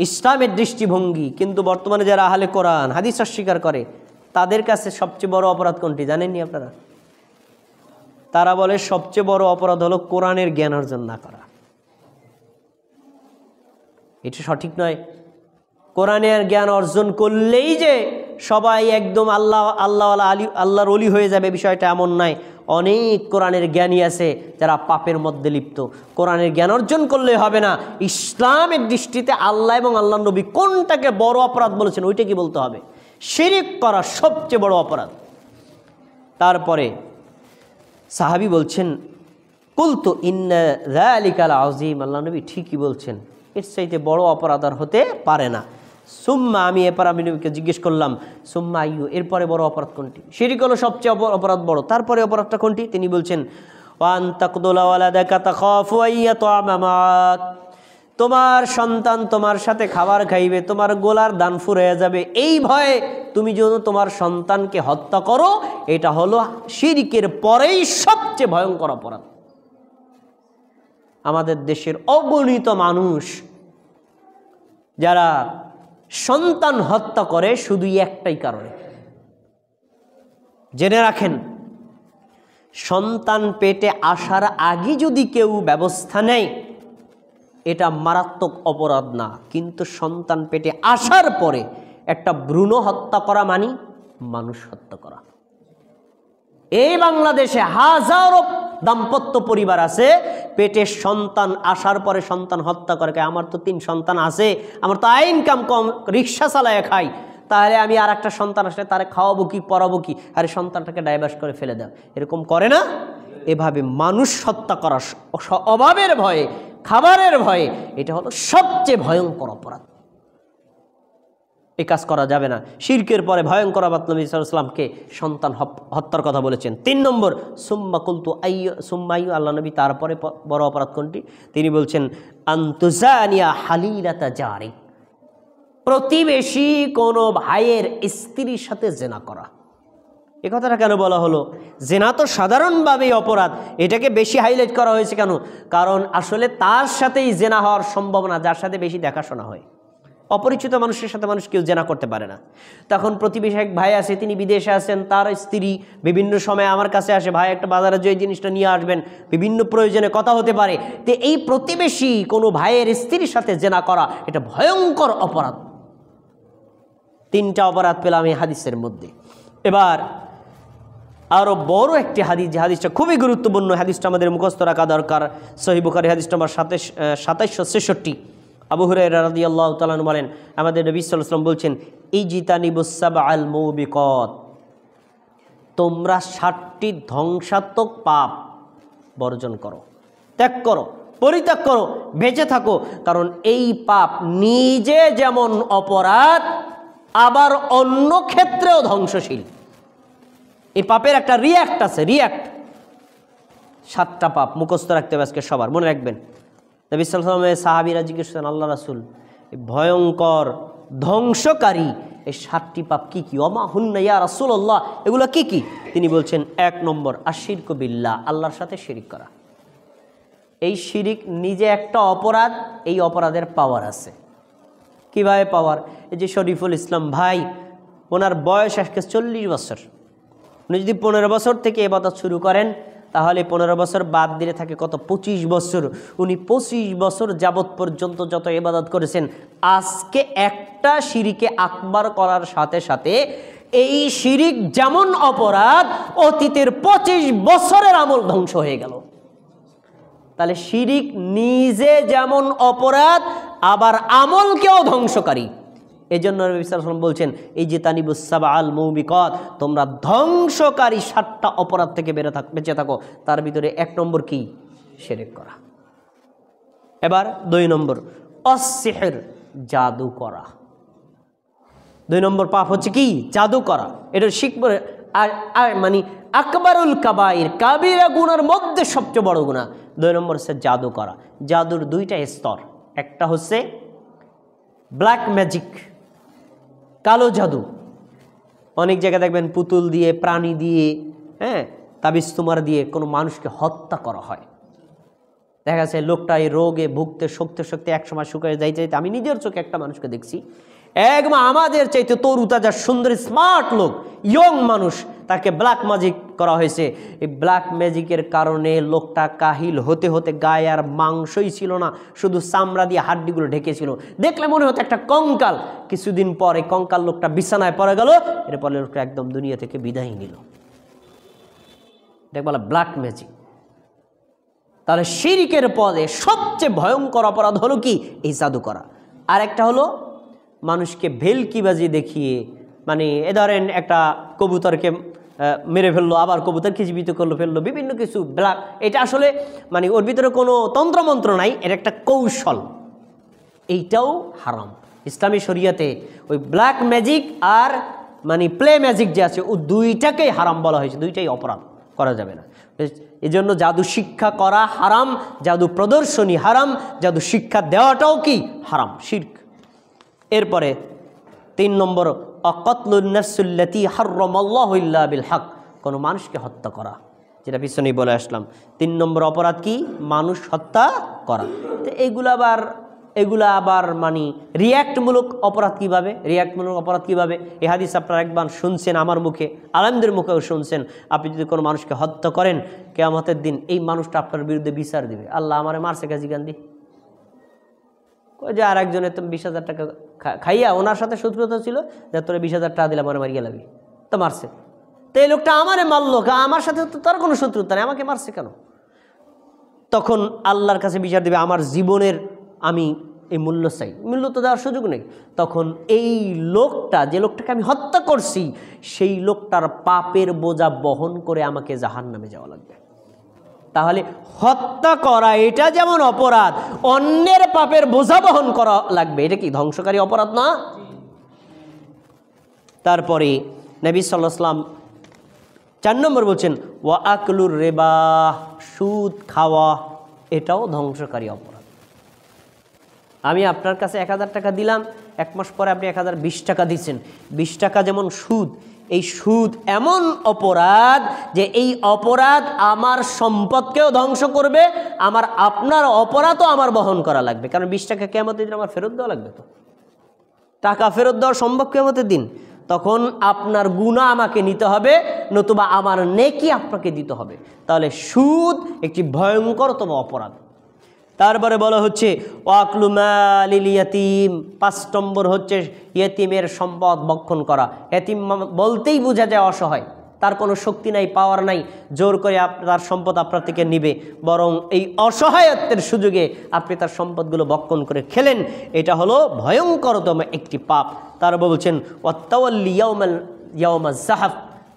ইসলামের দৃষ্টিভঙ্গি। কিন্তু বর্তমানে যারা আহলে কোরআন হাদিস অস্বীকার করে তাদের কাছে সবচেয়ে বড় অপরাধ কোনটি জানেননি আপনারা? তারা বলে সবচেয়ে বড় অপরাধ হলো কোরআনের জ্ঞান অর্জন না করা। এটা সঠিক নয়। কোরআনের জ্ঞান অর্জন করলেই যে সবাই একদম আল্লাহর ওলি হয়ে যাবে বিষয়টা এমন নয়। অনেক কোরআনের জ্ঞানী আছে যারা পাপের মধ্যে লিপ্ত। কোরআনের জ্ঞান অর্জন করলে হবে না। ইসলামের দৃষ্টিতে আল্লাহ এবং আল্লাহ নবী কোনটাকে বড় অপরাধ বলেছেন ওইটা কি বলতে হবে। শিরক করা সবচেয়ে বড় অপরাধ। তারপরে সাহাবী বলছেন, কুলতু ইন্না যালিকা আযীম, আল্লাহ নবী ঠিকই বলছেন, এর চাইতে বড় অপরাধ আর হতে পারে না। সুম্মা, আমি নবীকে জিজ্ঞেস করলাম, সুম্মা আইয়ু, এরপরে বড় অপরাধ কোনটি? শিরক হলো সবচেয়ে অপরাধ বড়, তারপরে অপরাধটা কোনটি? তিনি বলছেন, ওয়ান তাকদুলা ওয়ালাদাকা তাখাফু আইয়াতুআমা মাক, তোমার সন্তান তোমার সাথে খাবার খাইবে, তোমার গোলার দান ফুরিয়ে যাবে, এই ভয়ে তুমি যেন তোমার সন্তানকে হত্যা করো। এটা হলো শিরকের পরেই সবচেয়ে ভয়ঙ্কর অপরাধ। আমাদের দেশের অগণিত মানুষ যারা সন্তান হত্যা করে শুধু একটাই কারণে। জেনে রাখেন, সন্তান পেটে আসার আগে যদি কেউ ব্যবস্থা নেয় এটা মারাত্মক অপরাধ না, কিন্তু সন্তান পেটে আসার পরে একটা ভ্রূণ হত্যা করা মানে মানুষ হত্যা করা। এই বাংলাদেশে হাজারো দাম্পত্য পরিবার আছে পেটে সন্তান আসার পরে সন্তান হত্যা করে। আমার তো 3 সন্তান আছে, আমার তো ইনকাম কম, রিক্সা চালায় খাই, তাহলে আমি আর একটা সন্তান আসলে তারে খাওয়াবো কি, পড়াবো কি, আরে সন্তানটাকে ডাইভার্স করে ফেলে দাও। এরকম করে না? এভাবে মানুষ হত্যা করা অভাবের ভয়ে, খাবারের ভয়ে, এটা হলো সবচেয়ে ভয়ঙ্কর অপরাধ। এই কাজ করা যাবে না। শিরকের পরে ভয়ঙ্কর অপরাধ নবী সাল্লাল্লাহু আলাইহি ওয়াসাল্লামকে সন্তান হত্যার কথা বলেছেন। 3 নম্বর, সুম্মা কুলতু আইয়ু, সুম্মা আইয়ু, আল্লাহ নবী তারপরে বড় অপরাধ কোনটি? তিনি বলছেন, আনতুজানিয়া হালিলাতা জারি, প্রতিবেশী কোনো ভাইয়ের স্ত্রীর সাথে জেনা করা। এ কথাটা কেন বলা হলো? জেনা তো সাধারণভাবেই অপরাধ, এটাকে বেশি হাইলাইট করা হয়েছে কেন? কারণ আসলে তার সাথেই জেনা হওয়ার সম্ভাবনা, যার সাথে বেশি দেখাশোনা হয়। অপরিচিত মানুষের সাথে মানুষ কেউ জেনা করতে পারে না। তখন প্রতিবেশী এক ভাই আছে, তিনি বিদেশে আছেন, তার স্ত্রী বিভিন্ন সময় আমার কাছে আসে, ভাই একটা বাজারে যে জিনিসটা নিয়ে আসবেন, বিভিন্ন প্রয়োজনে কথা হতে পারে। তো এই প্রতিবেশী কোনো ভাইয়ের স্ত্রীর সাথে জেনা করা এটা ভয়ঙ্কর অপরাধ। 3টা অপরাধ পেলাম এই হাদিসের মধ্যে। এবার আরও বড় একটি হাদিস, যে হাদিসটা খুবই গুরুত্বপূর্ণ, হাদিসটা আমাদের মুখস্থ রাখা দরকার। সহিহ বুখারী হাদিস নম্বর 2763। আবু হুরায়রা রাদিয়াল্লাহু তাআলা আনহু বলেন, আমাদের নবী সাল্লাল্লাহু আলাইহি ওয়াসাল্লাম বলছেন, ইজতানিবুস সাবআল মুবিকাত, তোমরা 7টি ধ্বংসাত্মক পাপ বর্জন করো, ত্যাগ করো, পরিত্যাগ করো, বেঁচে থাকো। কারণ এই পাপ নিজে যেমন অপরাধ, আবার অন্য ক্ষেত্রেও ধ্বংসশীল। এই পাপের একটা রিঅ্যাক্ট আছে, রিঅ্যাক্ট। 7টা পাপ মুখস্থ রাখতে হবে আজকে সবার, মনে রাখবেন। নবী সাল্লাল্লাহু আলাইহি ওয়াসাল্লাম সাহাবীরা জিজ্ঞেস করেন, আল্লাহ রাসূল, এই ভয়ঙ্কর ধ্বংসকারী এই 7টি পাপ কি কি? ওমা হুন্না ইয়া রাসূলুল্লাহ, এগুলো কি কি? তিনি বলছেন, 1 নম্বর আশিরকু বিল্লাহ, আল্লাহর সাথে শিরিক করা। এই শিরিক নিজে একটা অপরাধ, এই অপরাধের পাওয়ার আছে। কিভাবে পাওয়ার? এই যে শরীফুল ইসলাম ভাই, ওনার বয়স আজকে 40 বছর। উনি যদি 15 বছর থেকে ইবাদত শুরু করেন, তাহলে 15 বছর বাদ দিলে থাকে কত? 25 বছর। উনি 25 বছর যাবৎ পর্যন্ত যত ইবাদত করেছেন, আজকে একটা শিরিকে আকবার করার সাথে সাথে এই শিরিক যেমন অপরাধ, অতীতের 25 বছরের আমল ধ্বংস হয়ে গেল। তাহলে শিরিক নিজে যেমন অপরাধ, আবার আমলকেও ধ্বংসকারী। এই জন্য নবী সাল্লাল্লাহু আলাইহি ওয়াসাল্লাম বলছেন, এই যে তানিবুস সাবআল মুবিকাত, তোমরা ধ্বংসকারী 7টা অপরাধ থেকে বেঁচে থাকো। তার ভিতরে 1 নম্বর কি? শিরক করা। এবার 2 নম্বর অসসিহর, জাদু করা। 2 নম্বর পাপ হচ্ছে কি? জাদু করা। এটা শিখব। আর মানে আকবরুল কাবাইর, কাবিরা গুনার মধ্যে সবচেয়ে বড় গুনাহ। 2 নম্বর হচ্ছে জাদু করা। জাদুর 2টা স্তর। একটা হচ্ছে ব্ল্যাক ম্যাজিক, কালো জাদু। অনেক জায়গায় দেখবেন পুতুল দিয়ে, প্রাণী দিয়ে, হ্যাঁ, তাবিজ তুমার দিয়ে কোনো মানুষকে হত্যা করা হয়। দেখা যাচ্ছে লোকটা এই রোগে ভুগতে শক্তি একসময় শুকিয়ে যাইতে যাইতে, আমি নিজের চোখে একটা মানুষকে দেখছি, একদম আমাদের চাইতে তরু তাজা সুন্দর স্মার্ট লোক, ইয়ং মানুষ, তাকে ব্ল্যাক ম্যাজিক করা হয়েছে। এই ব্ল্যাক ম্যাজিকের কারণে লোকটা কাহিল হতে হতে গায়ে আর মাংসই ছিল না, শুধু চামড়া দিয়ে হাড্ডিগুলো ঢেকেছিল। দেখলে মনে হতো একটা কঙ্কাল। কিছুদিন পরে কঙ্কাল লোকটা বিছানায় পড়ে গেল, এরপরে লোকটা একদম দুনিয়া থেকে বিদায় নিল। এটা বলে ব্ল্যাক ম্যাজিক। তাহলে শিরকের পদে সবচেয়ে ভয়ঙ্কর অপরাধ হলো কি? এই জাদু করা। আর একটা হলো মানুষকে ভেলকিবাজি দেখিয়ে, মানে এ ধরেন একটা কবুতরকে মেরে ফেললো, আবার কবুতরকে জীবিত করলো, ফেললো, বিভিন্ন কিছু ব্ল্যাক। এটা আসলে মানে ওর ভিতরে কোনো তন্ত্রমন্ত্র নাই, এটা একটা কৌশল। এইটাও হারাম ইসলামী শরিয়াতে। ওই ব্ল্যাক ম্যাজিক আর মানে প্লে ম্যাজিক যে আছে, ও 2টাকেই হারাম বলা হয়েছে, 2টাই অপরাধ, করা যাবে না। এই জন্য জাদু শিক্ষা করা হারাম, জাদু প্রদর্শনী হারাম, জাদু শিক্ষা দেওয়াটাও কি হারাম, শিরক। এরপরে 3 নম্বর অকতলুন নাফসুল্লাতী হাররামাল্লাহু ইল্লা বিল হক, কোনো মানুষকে হত্যা করা, যেটা পিছনেই বলে আসলাম। 3 নম্বর অপরাধ কি? মানুষ হত্যা করা। তো এগুলা আবার মানে রিয়্যাক্টমূলক অপরাধ কিভাবে? রিয়্যাক্টমূলক অপরাধ কিভাবে? এই হাদিস আপনারা একবার শুনছেন, আমার মুখে, আলেমদের মুখেও শুনছেন। আপনি যদি কোনো মানুষকে হত্যা করেন, কিয়ামতের দিন এই মানুষটা আপনার বিরুদ্ধে বিচার দিবে, আল্লাহ আমারে মারছে কাজী গান্ধী, ওই যে আর একজনের তুমি 20,000 টাকা খাইয়া ওনার সাথে শত্রুতা ছিল, যে তোরা 20,000 টাকা দিলাম আমার মারিয়া লাগি, তো মারছে। তো এই লোকটা আমারে মারলো, আমার সাথে তো তার কোনো শত্রুতা নেই, আমাকে মারছে কেন? তখন আল্লাহর কাছে বিচার দিবে, আমার জীবনের আমি এই মূল্য চাই, মূল্য তো দেওয়ার সুযোগ নেই। তখন এই লোকটা, যে লোকটাকে আমি হত্যা করছি, সেই লোকটার পাপের বোঝা বহন করে আমাকে জাহান্নামে যাওয়া লাগবে। তাহলে হত্যা করা এটা যেমন অপরাধ, অন্যের পাপের বোঝা বহন করা লাগবে, এটা কি ধ্বংসকারী অপরাধ না? তারপরে নবী সাল্লাল্লাহু আলাইহি ওয়াসাল্লাম 4 নম্বর বলছেন ওয়া আকলুর রিবা, সুদ খাওয়া, এটাও ধ্বংসকারী অপরাধ। আমি আপনার কাছে 1000 টাকা দিলাম, 1 মাস পরে আপনি 1020 টাকা দিচ্ছেন। 20 টাকা যেমন সুদ, এই সুদ এমন অপরাধ যে এই অপরাধ আমার সম্পদকেও ধ্বংস করবে, আমার আপনার অপরাধও আমার বহন করা লাগবে। কারণ 20 টাকা কিয়ামতের দিন আমার ফেরত দেওয়া লাগবে। তো টাকা ফেরত দেওয়া সম্ভব কিয়ামতের দিন? তখন আপনার গুনাহ আমাকে নিতে হবে, নতুবা আমার নেকি আপনাকে দিতে হবে। তাহলে সুদ একটি ভয়ঙ্করতম অপরাধ। তারপরে বলা হচ্ছে ওয়াকলু মালিল ইয়াতীম, 5 নম্বর হচ্ছে ইয়েতিমের সম্পদ ভক্ষণ করা। ইয়েতিম বলতেই বোঝা যায় অসহায়, তার কোনো শক্তি নাই, পাওয়ার নাই, জোর করে তার সম্পদ আপনার থেকে নিবে, বরং এই অসহায়ত্বের সুযোগে আপনি তার সম্পদগুলো ভক্ষণ করে খেলেন, এটা হলো ভয়ঙ্করতম একটি পাপ। তার বলছেন ওয়াত্তাওয়াল্লি ইয়াউমাজ যাহাফ,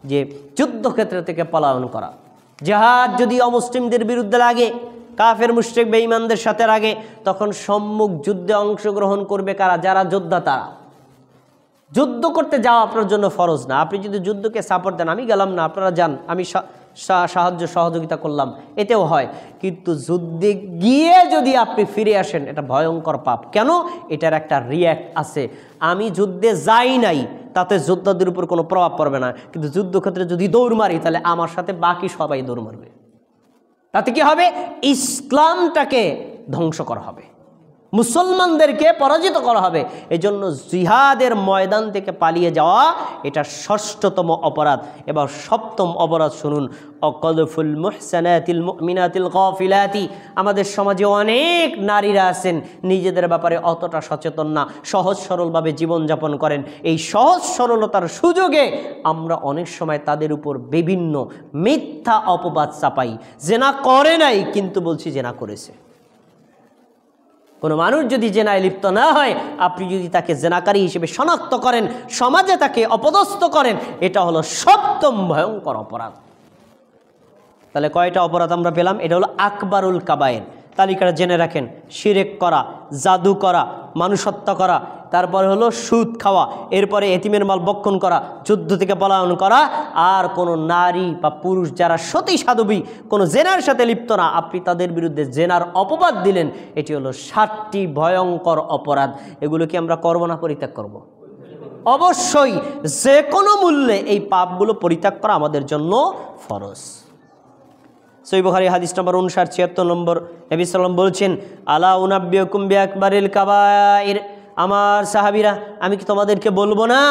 যে যুদ্ধক্ষেত্র থেকে পলায়ন করা। জিহাদ যদি অমুসলিমদের বিরুদ্ধে লাগে, কাফের মুশরিক বেঈমানদের সাথে লাগে, তখন সম্মুখ যুদ্ধে অংশগ্রহণ করবে কারা? যারা যোদ্ধা তারা। যুদ্ধ করতে যাওয়া আপনার জন্য ফরজ না। আপনি যদি যুদ্ধকে সাপোর্ট দেন, আমি গেলাম না, আপনারা যান, আমি সহযোগিতা করলাম, এতেও হয়। কিন্তু যুদ্ধে গিয়ে যদি আপনি ফিরে আসেন, এটা ভয়ঙ্কর পাপ। কেন? এটার একটা রিয়্যাক্ট আছে। আমি যুদ্ধে যাই নাই, তাতে যোদ্ধাদের উপর কোনো প্রভাব পড়বে না, কিন্তু যুদ্ধক্ষেত্রে যদি দৌড় মারি, তাহলে আমার সাথে বাকি সবাই দৌড় মারবে। তাতে কি হবে? ইসলামটাকে ধ্বংস করা হবে, মুসলমানদেরকে পরাজিত করা হবে। এজন্য জিহাদের ময়দান থেকে পালিয়ে যাওয়া এটা 6ষ্ঠতম অপরাধ। এবার 7ম অপরাধ শুনুন, অকযফুল মুহসানাতিল মুমিনাতিল গাফিলাতি। আমাদের সমাজে অনেক নারীরা আছেন নিজেদের ব্যাপারে অতটা সচেতন না, সহজ সরলভাবে জীবনযাপন করেন। এই সহজ সরলতার সুযোগে আমরা অনেক সময় তাদের উপর বিভিন্ন মিথ্যা অপবাদ চাপাই। জেনা করে নাই কিন্তু বলছি জেনা করেছে। কোনো মানুষ যদি জেনায় লিপ্ত না হয়, আপনি যদি তাকে জেনাকারী হিসেবে শনাক্ত করেন, সমাজে তাকে অপদস্থ করেন, এটা হলো সপ্তম ভয়ঙ্কর অপরাধ। তাহলে কয়টা অপরাধ আমরা পেলাম? এটা হলো আকবারুল কাবায়ের। তালিকাটা জেনে রাখেন: শিরক করা, জাদু করা, মানুষ হত্যা করা, তারপরে হলো সুদ খাওয়া, এরপরে এতিমের মাল বক্ষণ করা, যুদ্ধ থেকে পলায়ন করা, আর কোনো নারী বা পুরুষ যারা সতী সাধবী কোনো জেনার সাথে লিপ্ত না, আপনি তাদের বিরুদ্ধে জেনার অপবাদ দিলেন। এটি হলো 7টি ভয়ঙ্কর অপরাধ। এগুলো কি আমরা করব না পরিত্যাগ করব? অবশ্যই, যে কোনো মূল্যে এই পাপগুলো পরিত্যাগ করা আমাদের জন্য ফরজ। সহিহ বুখারী হাদিস নম্বর 59-76 নম্বর, নবী সাল্লাল্লাহু বলছেন, আলা উনাব্বিউকুম বিআকবারিল কাবায়ের, আমার সাহাবীরা আমি কি তোমাদেরকে বলবো না,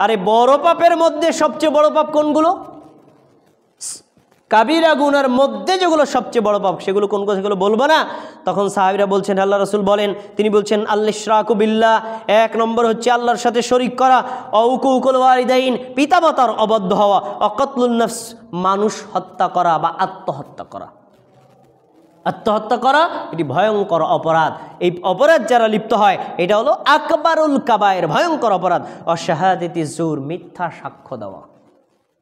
আরে বড় পাপের মধ্যে সবচেয়ে বড় পাপ কোনগুলো? কাবিরা গুনার মধ্যে যেগুলো সবচেয়ে বড় পাপ সেগুলো কোন কোন, সেগুলো বলবো না? তখন সাহাবীরা বলছেন, আল্লাহ রাসূল বলেন, তিনি বলছেন, আল ইশরাকু বিল্লাহ, 1 নম্বর হচ্ছে আল্লাহর সাথে শরীক করা, উকুকুল ওয়ালিদাইন, পিতামাতার অবাধ্য হওয়া, কতলুন নফস, মানুষ হত্যা করা বা আত্মহত্যা করা। আত্মহত্যা করা এটি ভয়ঙ্কর অপরাধ। এই অপরাধ যারা লিপ্ত হয় এটা হলো আকবারুল কাবায়ের, ভয়ঙ্কর অপরাধ। শাহাদাতি জুর, মিথ্যা সাক্ষ্য দেওয়া।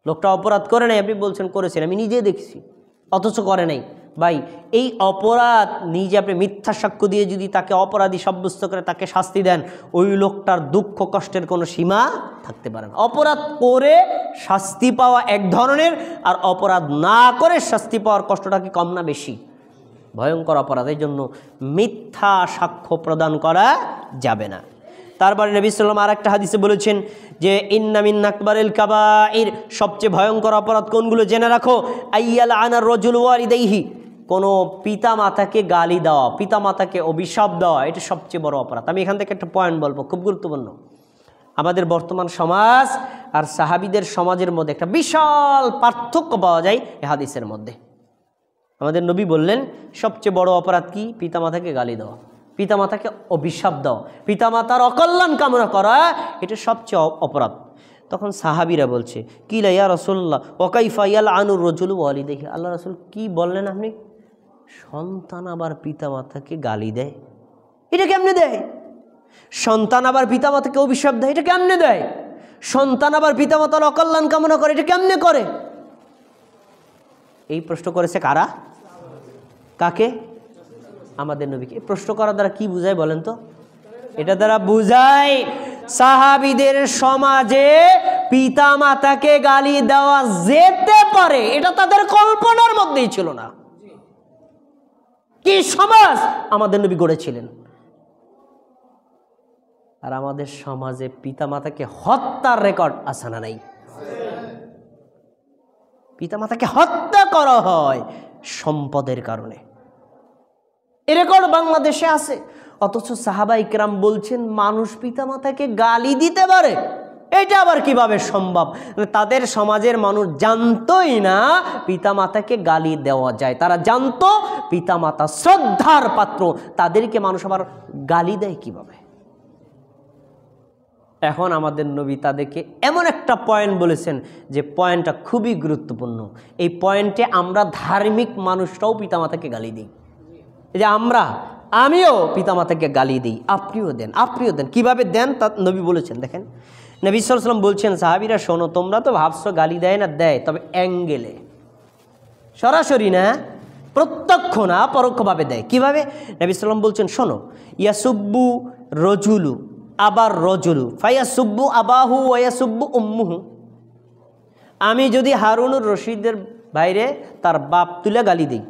লোকটা অপরাধ করে নাই, আপনি বলছেন করেছেন, আমি নিজে দেখছি, অথচ করে নাই। ভাই, এই অপরাধ নিজে আপনি মিথ্যা সাক্ষ্য দিয়ে যদি তাকে অপরাধী সাব্যস্ত করে তাকে শাস্তি দেন, ওই লোকটার দুঃখ কষ্টের কোনো সীমা থাকতে পারে না। অপরাধ করে শাস্তি পাওয়া এক ধরনের, আর অপরাধ না করে শাস্তি পাওয়ার কষ্টটা কি কম না বেশি? ভয়ঙ্কর অপরাধ। এই জন্য মিথ্যা সাক্ষ্য প্রদান করা যাবে না। তারপরে নবী সাল্লাল্লাহু আলাইহি ওয়াসাল্লাম আরেকটা হাদিসে বলেছেন যে, ইন্না মিন আকবারিল কাবাইর, সবচেয়ে ভয়ঙ্কর অপরাধ কোনগুলো জেনে রাখো, আইয়াল আনার রাজুল ওয়ালিদাইহি, কোনো পিতা মাতাকে গালি দেওয়া, পিতা মাতাকে অভিশাপ দেওয়া, এটা সবচেয়ে বড় অপরাধ। আমি এখান থেকে একটা পয়েন্ট বলবো, খুব গুরুত্বপূর্ণ। আমাদের বর্তমান সমাজ আর সাহাবীদের সমাজের মধ্যে একটা বিশাল পার্থক্য পাওয়া যায় এই হাদিসের মধ্যে। আমাদের নবী বললেন সবচেয়ে বড় অপরাধ কি? পিতামাতাকে গালি দেওয়া, পিতামাতাকে অভিশাপ দেওয়া, পিতামাতার অকল্যাণ কামনা করা, এটা সবচেয়ে অপরাধ। তখন সাহাবীরা বলছে, কিলা ইয়া রাসূলুল্লাহ ওয়া কাইফা ইয়ালআনুর রাজুলু ওয়ালিদাইহি, আল্লাহ রাসূল কি বললেন আপনি? সন্তান আবার পিতামাতাকে গালি দেয়, এটা কেমনে দেয়? সন্তান আবার পিতামাতাকে অভিশাপ দেয়, এটা কেমনে দেয়? সন্তান আবার পিতামাতার অকল্যাণ কামনা করে, এটা কেমনে করে? এই প্রশ্ন করেছে কারা? কাকে? আমাদের নবীকে। এই প্রশ্ন করার দ্বারা কি বুঝায় বলেন তো? এটা দ্বারা বুঝায় সাহাবীদের সমাজে পিতা মাতাকে গালি দেওয়া যেতে পারে, এটা তাদের কল্পনার মধ্যেই ছিল না। কি সমাজ আমাদের নবী গড়েছিলেন! আর আমাদের সমাজে পিতা মাতাকে হত্যার রেকর্ড আছে না নাই? পিতামাতাকে হত্যা করা হয় সম্পদের কারণে, এ রেকর্ড বাংলাদেশে আছে। অথচ সাহাবা ইকরাম বলছেন মানুষ পিতামাতাকে গালি দিতে পারে, এটা আবার কিভাবে সম্ভব? তাদের সমাজের মানুষ জানতোই না পিতামাতাকে গালি দেওয়া যায়। তারা জানতো পিতামাতা শ্রদ্ধার পাত্র, তাদেরকে মানুষ আবার গালি দেয় কিভাবে? এখন আমাদের নবী তাদেরকে এমন একটা পয়েন্ট বলেছেন যে পয়েন্টটা খুবই গুরুত্বপূর্ণ। এই পয়েন্টে আমরা ধার্মিক মানুষরাও পিতামাতাকে গালি দিই। এই যে আমিও পিতামাতাকে গালি দিই, আপনিও দেন। কিভাবে দেন তা নবী বলেছেন। দেখেন, নবী সাল্লাল্লাহু আলাইহি ওয়াসাল্লাম বলছেন, সাহাবীরা শোনো, তোমরা তো ভাবছো গালি দেয় না, দেয়, তবে অ্যাঙ্গেলে, সরাসরি না, প্রত্যক্ষ না, পরোক্ষভাবে দেয়। কিভাবে? নবী সাল্লাল্লাহু আলাইহি ওয়াসাল্লাম বলছেন, শোনো, ইয়াসুব্বু রজুলু আবার রজুলু ফায়াসুব্বু আবাহু ওয়ায়াসুব্বু উম্মুহু। আমি যদি হারুনুর রশিদের বাইরে তার বাপ তুলে গালি দিই,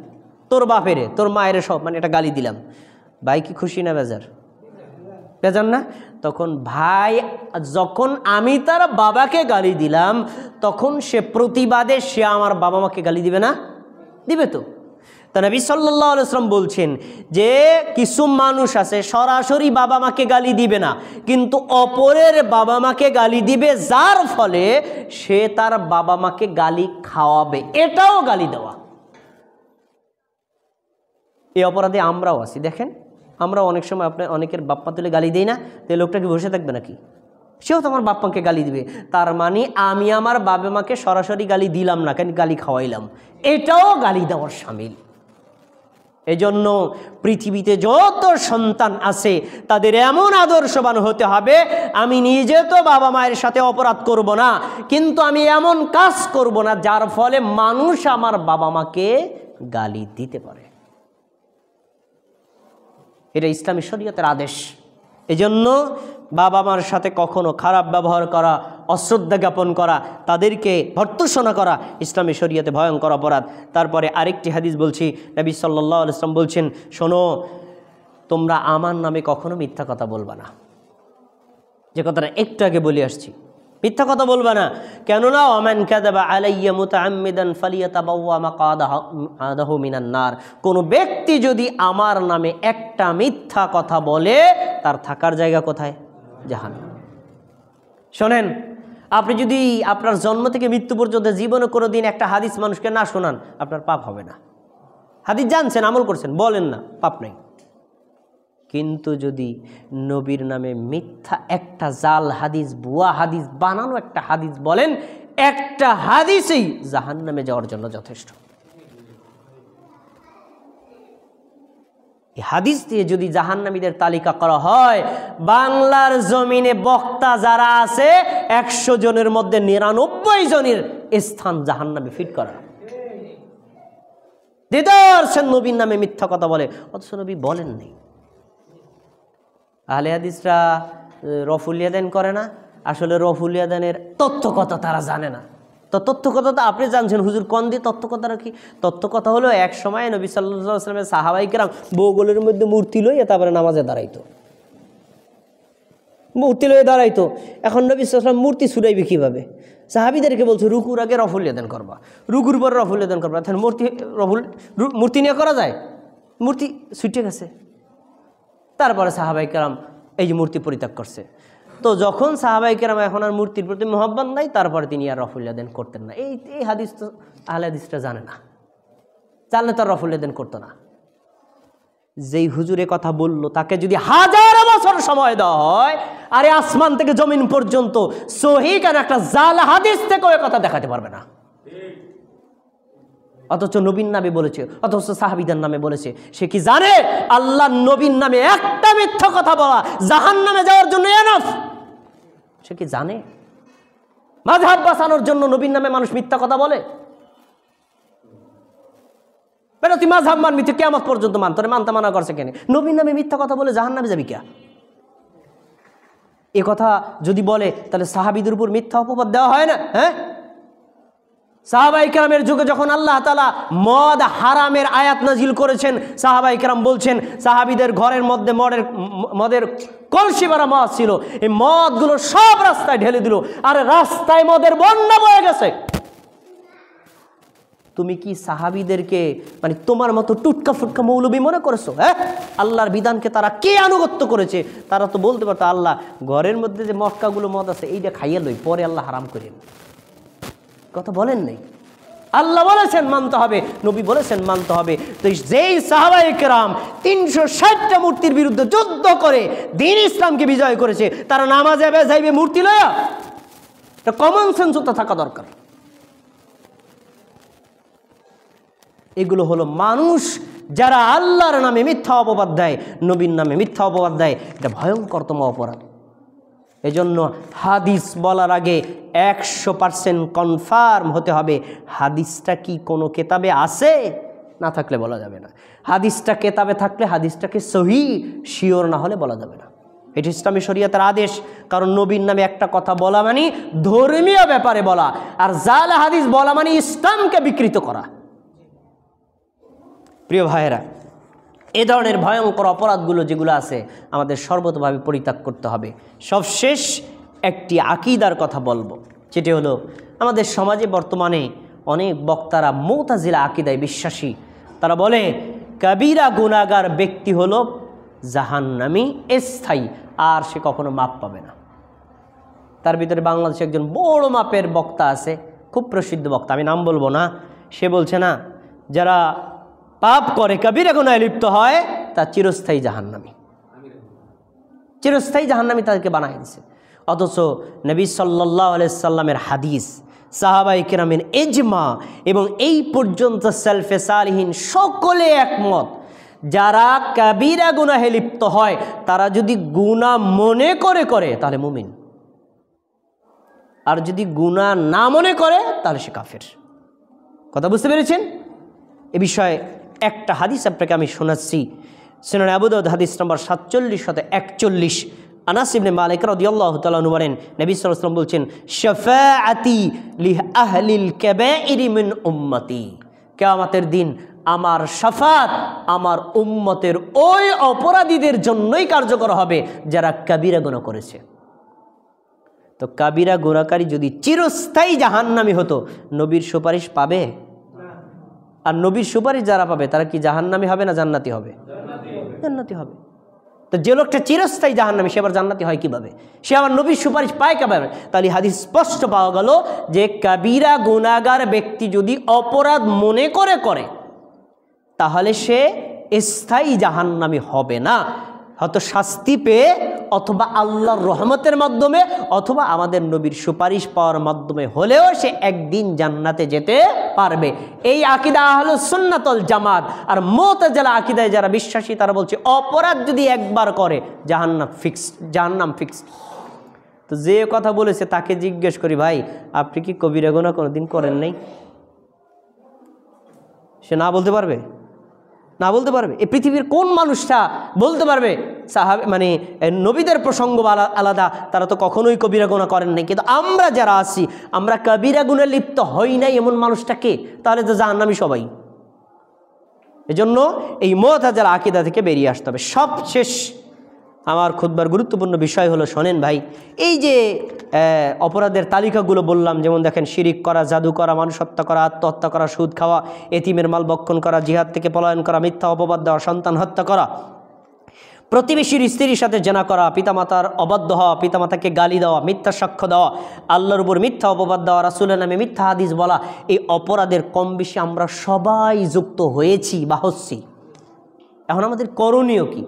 তোর বাপেরে, তোর মায়ের সব, মানে এটা গালি দিলাম, ভাই কি খুশি না বেজার? বেজার না? তখন ভাই যখন আমি তার বাবাকে গালি দিলাম, তখন সে প্রতিবাদে সে আমার বাবা মাকে গালি দিবে না? দিবে তো। তা নবী সাল্লাল্লাহু আলাইহি ওয়াসাল্লাম বলছেন যে কিছু মানুষ আছে সরাসরি বাবা মাকে গালি দিবে না, কিন্তু অপরের বাবা মাকে গালি দিবে, যার ফলে সে তার বাবা মাকে গালি খাওয়াবে, এটাও গালি দেওয়া। এই অপরাধে আমরাও আছি। দেখেন, আমরা অনেক সময় আপনার অনেকের বাপ্পা তুলে গালি দিই না, তো লোকটা কি বসে থাকবে নাকি? সেও তো আমার বাপ্পাকে গালি দিবে। তার মানে আমি আমার বাবা মাকে সরাসরি গালি দিলাম না, কেন গালি খাওয়াইলাম, এটাও গালি দেওয়ার শামিল। এজন্য পৃথিবীতে যত সন্তান আছে তাদের এমন আদর্শবান হতে হবে, আমি নিজে তো বাবা মায়ের সাথে অপরাধ করব না, কিন্তু আমি এমন কাজ করব না যার ফলে মানুষ আমার বাবা মাকে গালি দিতে পারে। এটা ইসলামী শরীয়তের আদেশ। এজন্য বাবা মার সাথে কখনো খারাপ ব্যবহার করা, অশ্রদ্ধা জ্ঞাপন করা, তাদেরকে ভর্ৎসনা করা ইসলামী শরীয়তে ভয়ঙ্কর অপরাধ। তারপরে আরেকটি হাদিস বলছি, নবী সাল্লাল্লাহু আলাইহি ওয়াসাল্লাম বলছেন, শোনো, তোমরা আমার নামে কখনো মিথ্যা কথা বলবা না। যে কথাটা একটু আগে বলে আসছি, মিথ্যা কথা বলবা না। কেননা ওমান কাযাবা আলাইয়া মুতাআম্মিদান ফালিয়াতাবাওয়া মাকাদাহু মিনান নার, কোনো ব্যক্তি যদি আমার নামে একটা মিথ্যা কথা বলে তার থাকার জায়গা কোথায়? জাহান্নাম। শোনেন, আপনি যদি আপনার জন্ম থেকে মৃত্যু পর্যন্ত জীবনে কোনো দিন একটা হাদিস মানুষকে না শোনান, আপনার পাপ হবে না। হাদিস জানছেন, আমল করছেন, বলেন না, পাপ নেই। কিন্তু যদি নবীর নামে মিথ্যা একটা জাল হাদিস, ভুয়া হাদিস, বানানো একটা হাদিস বলেন, একটা হাদিসই জাহান্নামে যাওয়ার জন্য যথেষ্ট। এই হাদিস দিয়ে যদি জাহান্নামীদের তালিকা করা হয়, বাংলার জমিনে বক্তা যারা আছে 100 জনের মধ্যে 99 জনের স্থান জাহান্নামে ফিট করা। দিদারসেন নবীর নামে মিথ্যা কথা বলে, অথচ নবী বলেননি। আহলে হাদিসরা রফুল ইয়াদান করে না, আসলে রফুল ইয়াদানের তথ্য কথা তারা জানে না। তো তথ্য কথা তো আপনি জানছেন, হুজুর কোন দিয়ে তথ্য কথা রাখি? তথ্য কথা হলো এক সময় নবী সাল্লাল্লাহু আলাইহি ওয়াসাল্লামের সাহাবায়ে কেরাম বগলের মধ্যে মূর্তি লইয়া তারপরে নামাজে দাঁড়াইতো, মূর্তি লইয়া দাঁড়াইতো। এখন নবী সাল্লাল্লাহু আলাইহি ওয়াসাল্লাম মূর্তি ছুড়াইবে কীভাবে? সাহাবীদেরকে বলছে রুকুর আগে রফুল ইয়াদান করবা, রুকুর পরে রফুল ইয়াদান করবা। তাহলে মূর্তি নিয়ে করা যায়? মূর্তি ছুটে গেছে। তারপরে সাহাবায়ে কেরাম এই যে মূর্তি পরিত্যাগ করছে। তো যখন সাহাবায়ে কেরাম এখন আর মূর্তির প্রতি মহব্বত নাই, তারপরে তিনি আর রফুল ইয়াদান করতেন না। এই হাদিস তো আহলে হাদিসরা জানে না, জানলে তো আর রফুল ইয়াদান করতো না। যেই হুজুরে কথা বলল তাকে যদি 1000 বছর সময় দেওয়া হয়, আরে আসমান থেকে জমিন পর্যন্ত সহিহ কেন একটা জাল হাদিস থেকে ওই কথা দেখাতে পারবে না। অথচ নবীর নামে বলেছে, অথচ সাহাবীদের নামে বলেছে। সে কি জানে আল্লাহ নবীর নামে একটা মিথ্যা কথা বলা জাহান্নামে যাওয়ার জন্য এনাফ? সে কি জানে? মাযহাব বাঁচানোর জন্য নবীর নামে মানুষ মিথ্যা কথা বলে? বেটা তুই মাযহাব মানবি, তুই কিয়ামত পর্যন্ত মান, তোরে মানতে মানা করছে কেন? নবীর নামে মিথ্যা কথা বলে জাহান্নামে যাবি কে? এ কথা যদি বলে তাহলে সাহাবীদের উপর মিথ্যা অপবাদ দেওয়া হয় না? হ্যাঁ, সাহাবায়ে কেরামের যুগে যখন আল্লাহ তাআলা মদ হারামের আয়াত নাজিল করেছেন, সাহাবায়ে কেরাম বলছেন সাহাবীদের ঘরের মধ্যে মদের কলসি ভরা মদ ছিল, এই মদগুলো সব রাস্তায় ঢেলে দিল, আর রাস্তায় মদের বন্যা বয়ে গেছে। তুমি কি সাহাবীদেরকে মানে তোমার মতো টুটকা ফুটকা মৌলবী মনে করেছো? হ্যাঁ, আল্লাহর বিধানকে তারা কে আনুগত্য করেছে? তারা তো বলতে পারতো আল্লাহ ঘরের মধ্যে যে মক্কাগুলো মদ আছে এইটা খাইয়ে লই, পরে আল্লাহ হারাম করেন। কথা বলেন নাই। আল্লাহ বলেছেন মানতে হবে, নবী বলেছেন মানতে হবে। তো যেই সাহাবায়ে কেরাম 360টা মূর্তির বিরুদ্ধে যুদ্ধ করে দ্বীন ইসলামকে বিজয় করেছে, তারা নামাজে যাইবে মূর্তি লয়া? এটা কমন সেন্স তো থাকা দরকার। এগুলো হলো মানুষ যারা আল্লাহর নামে মিথ্যা অপবাদ দেয়, নবীর নামে মিথ্যা অপবাদ দেয়, এটা ভয়ঙ্করতম অপরাধ। এজন্য হাদিস বলার আগে 100% কনফার্ম হতে হবে হাদিসটা কি কোনো কেতাবে আছে, না থাকলে বলা যাবে না। হাদিসটা কেতাবে থাকলে হাদিসটাকে সহিহ শিওর না হলে বলা যাবে না। এটি ইসলামী শরীয়তের আদেশ। কারণ নবীর নামে একটা কথা বলা মানে ধর্মীয় ব্যাপারে বলা, আর জাল হাদিস বলা মানে ইসলামকে বিকৃত করা। প্রিয় ভাইয়েরা, এ ধরনের ভয়ঙ্কর অপরাধগুলো যেগুলো আছে আমাদের সর্বতভাবে পরিত্যাগ করতে হবে। সবশেষ একটি আকীদার কথা বলবো, যেটি হলো আমাদের সমাজে বর্তমানে অনেক বক্তারা মুতাজিলা আকীদায় বিশ্বাসী। তারা বলে কবিরা গুনাহগার ব্যক্তি হলো জাহান্নামী স্থায়ী, আর সে কখনো মাপ পাবে না। তার ভিতরে বাংলাদেশে একজন বড় মাপের বক্তা আছে, খুব প্রসিদ্ধ বক্তা, আমি নাম বলবো না। সে বলছে না, যারা পাপ করে কবিরা গুনাহে লিপ্ত হয় তার চিরস্থায়ী জাহান্নামী, চিরস্থায়ী জাহান্নামী তাদেরকে বানায় দিয়েছে। অথচ নবী সাল্লাল্লাহু আলাইহি সাল্লামের হাদিস, সাহাবায়ে কেরামের ইজমা এবং এই পর্যন্ত সালফে সালিহিন সকলে একমত যারা কাবিরা গুনাহে লিপ্ত হয় তারা যদি গুনাহ মনে করে করে তাহলে মুমিন, আর যদি গুনাহ না মনে করে তাহলে সে কাফের। কথা বুঝতে পেরেছেন? এ বিষয়ে একটা হাদিস আপনাকে আমি শোনাচ্ছি। সুনান আবু দাউদ হাদিস নম্বর 4741। আনাস ইবনে মালিক রাদিয়াল্লাহু তাআলা আনহু বলেন, নবী সাল্লাল্লাহু আলাইহি ওয়াসাল্লাম বলছেন, শাফাআতি লি আহলিল কাবাইর মিন উম্মতি, কিয়ামতের দিন আমার শাফাত আমার উম্মতের ওই অপরাধীদের জন্যই কার্যকর হবে যারা কাবিরা গুনাহ করেছে। তো কাবিরা গুনাহকারী যদি চিরস্থায়ী জাহান্নামী হতো, নবীর সুপারিশ পাবে? আর নবীর সুপারিশ যারা পাবে তারা কি জাহান্নামী হবে না জান্নাতি হবে? জান্নাতি হবে। তো যে লোকটা চিরস্থায়ী জাহান্নামী সে আবার জান্নাতি হয় কিভাবে? সে আবার নবীর সুপারিশ পায় কিভাবে? তাহলে হাদিস স্পষ্ট পাওয়া গেল যে কাবিরা গুনাহগার ব্যক্তি যদি অপরাধ মনে করে করে তাহলে সে স্থায়ী জাহান্নামী হবে না, হয়তো শাস্তি পেয়ে অথবা আল্লাহর রহমতের মাধ্যমে অথবা আমাদের নবীর সুপারিশ পাওয়ার মাধ্যমে হলেও সে একদিন জান্নাতে যেতে পারবে। এই আকীদা আহলুস সুন্নাত ওয়াল জামাত। আর মুতাজিলা আকীদায় যারা বিশ্বাসী তারা বলছে অপরাধ যদি একবার করে জাহান্নাম ফিক্সড। তো যে কথা বলেছে তাকে জিজ্ঞেস করি, ভাই আপনি কি কবিরা গুনাহ কোনোদিন করেন নাই? সে না বলতে পারবে? না বলতে পারবে? এই পৃথিবীর কোন মানুষটা বলতে পারবে? মানে নবীদের প্রসঙ্গ আলাদা, তারা তো কখনোই কবিরা গুনাহ করেন নাই। কিন্তু আমরা যারা আছি আমরা কবিরা গুনাহে লিপ্ত হই নাই এমন মানুষটা কে? তাহলে তো জাহান্নামী সবাই। এজন্য এই মুতাজিলা আকীদা থেকে বেরিয়ে আসতে হবে। সবশেষ আমার খুতবার গুরুত্বপূর্ণ বিষয় হলো, শোনেন ভাই, এই যে অপরাধের তালিকাগুলো বললাম, যেমন দেখেন শিরিক করা, জাদু করা, মানুষ হত্যা করা, আত্মহত্যা করা, সুদ খাওয়া, এতিমের মাল ভক্ষণ করা, জিহাদ থেকে পলায়ন করা, মিথ্যা অপবাদ দেওয়া, সন্তান হত্যা করা, প্রতিবেশীর স্ত্রীর সাথে জেনা করা, পিতামাতার অবাধ্য হওয়া, পিতামাতাকে গালি দেওয়া, মিথ্যা সাক্ষ্য দেওয়া, আল্লাহর উপর মিথ্যা অপবাদ দেওয়া, রাসূলের নামে মিথ্যা হাদিস বলা, এই অপরাধের কম বেশি আমরা সবাই যুক্ত হয়েছি বা হচ্ছি। এখন আমাদের করণীয় কি?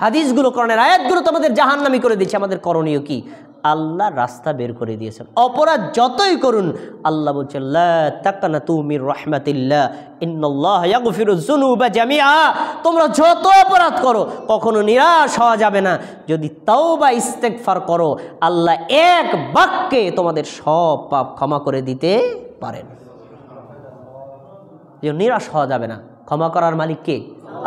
হাদিসগুলো, কোরআনের আয়াতগুলো তো আমাদের জাহান্নামী করে দিয়েছে। আমাদের করণীয় কি? আল্লাহ রাস্তা বের করে দিয়েছেন। অপরাধ যতই করুন আল্লাহ বলছেন, লা তাকনাতু মির রাহমাতিল্লাহ ইন্নাল্লাহা ইয়াগফিরুয যুনুবা জামিআ। তোমরা যত অপরাধ করো কখনো নিরাশ হওয়া যাবে না। যদি তাওবা ইস্তেগফার করো আল্লাহ এক বাক্যে তোমাদের সব পাপ ক্ষমা করে দিতে পারেন। নিরাশ হওয়া যাবে না। ক্ষমা করার মালিক কে?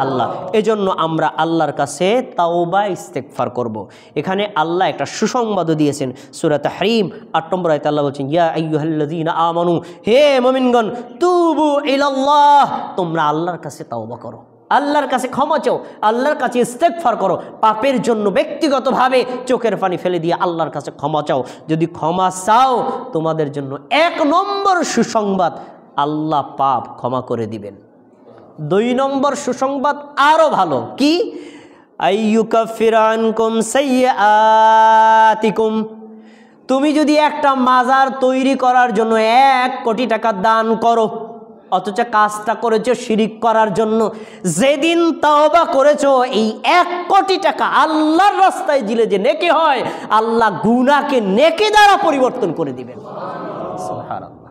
আল্লাহ। এজন্য আমরা আল্লাহর কাছে তাওবা ইস্তেগফার করব। এখানে আল্লাহ একটা সুসংবাদও দিয়েছেন। সূরা তাহরিম ৮ নম্বর আয়াতে আল্লাহ বলছেন, ইয়া আইয়ুহাল্লাযীনা আমানু, হে মুমিনগণ, তুবু ইলাল্লাহ, তোমরা আল্লাহর কাছে তাওবা করো, আল্লাহর কাছে ক্ষমা চাও, আল্লাহর কাছে ইস্তেগফার করো। পাপের জন্য ব্যক্তিগতভাবে চোখের পানি ফেলে দিয়ে আল্লাহর কাছে ক্ষমা চাও। যদি ক্ষমা চাও তোমাদের জন্য ১ নম্বর সুসংবাদ, আল্লাহ পাপ ক্ষমা করে দিবেন। ২ নম্বর সুসংবাদ আরো ভালো, কি? আইয়ুকাফির আনকুম সাইয়্যাতিকুম, তুমি যদি একটা মাজার তৈরি করার জন্য ১ কোটি টাকা দান করো, অথচ কাজটা করেছো শিরিক করার জন্য, যেদিন তাওবা করেছো এই ১ কোটি টাকা আল্লাহর রাস্তায় দিলে যে নেকি হয়, আল্লাহ গুনাহকে নেকি দ্বারা পরিবর্তন করে দিবেন। সুবহানাল্লাহ।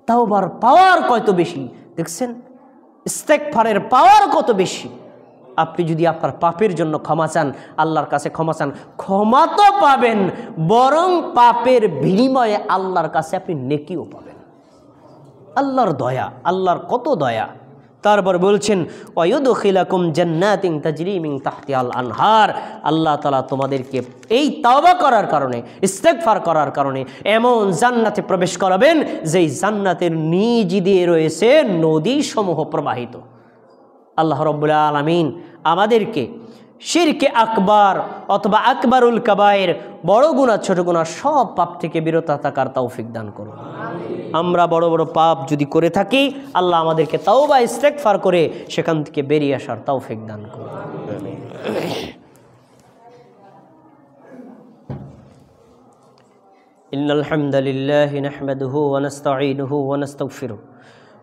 তাওবার পাওয়ার কত বেশি দেখছেন, ইস্তেগফারের পাওয়ার কত বেশি। আপনি যদি আপনার পাপের জন্য ক্ষমা চান, আল্লাহর কাছে ক্ষমা চান, ক্ষমা তো পাবেন, বরং পাপের বিনিময়ে আল্লাহর কাছে আপনি নেকিও পাবেন। আল্লাহর দয়া, আল্লাহর কত দয়া। তারপর বলছেন, ওয়ায়ুদখিলাকুম জান্নাতিন তাজরি মিন তাহতিহাল আনহার, আল্লাহ তাআলা তোমাদেরকে এই তাওবা করার কারণে, ইস্তেগফার করার কারণে এমন জান্নাতে প্রবেশ করাবেন যেই জান্নাতের নিজ দিয়ে রয়েছে নদী সমূহ প্রবাহিত। আল্লাহ রাব্বুল আলামিন আমাদেরকে শিরকে আকবার অথবা আকবারুল কাবায়ের, বড় গুনাহ ছোট গুনাহ সব পাপ থেকে বিরত থাকার তৌফিক দান করুন। আমরা বড় বড় পাপ যদি করে থাকি আল্লাহ আমাদেরকে তাওবা ইস্তেগফার করে সেখান থেকে বেরিয়ে আসার তৌফিক দান করুন। ইন্নাল হামদালিল্লাহি নাহমাদুহু ওয়া নাস্তাঈনুহু ওয়া নাস্তাগফিরুহু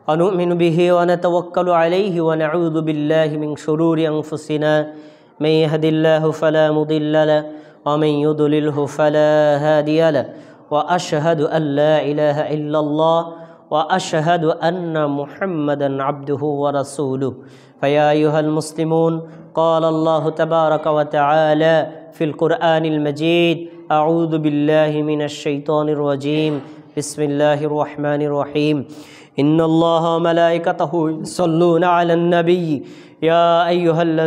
ওয়া নু'মিনু বিহি ওয়া নাতাওয়াক্কালু আলাইহি ওয়া নাউযু বিল্লাহি মিন শুরুরি আনফুসিনা মান ইয়াহদিল্লাহু ফালা মুদিল্লা লাহু ওয়া মান ইউদ্লিলহু ফালা হাদিয়া লাহু ওয়া আশহাদু আল্লা ইলাহা ইল্লাল্লাহ وأشهد أن محمدا عبده ورسوله فيا أيها المسلمون قال الله تبارك وتعالى في القرآن المجيد أعوذ بالله من الشيطان الرجيم بسم الله الرحمن الرحيم إن الله وملائكته يصلون على النبي يا أيها الذين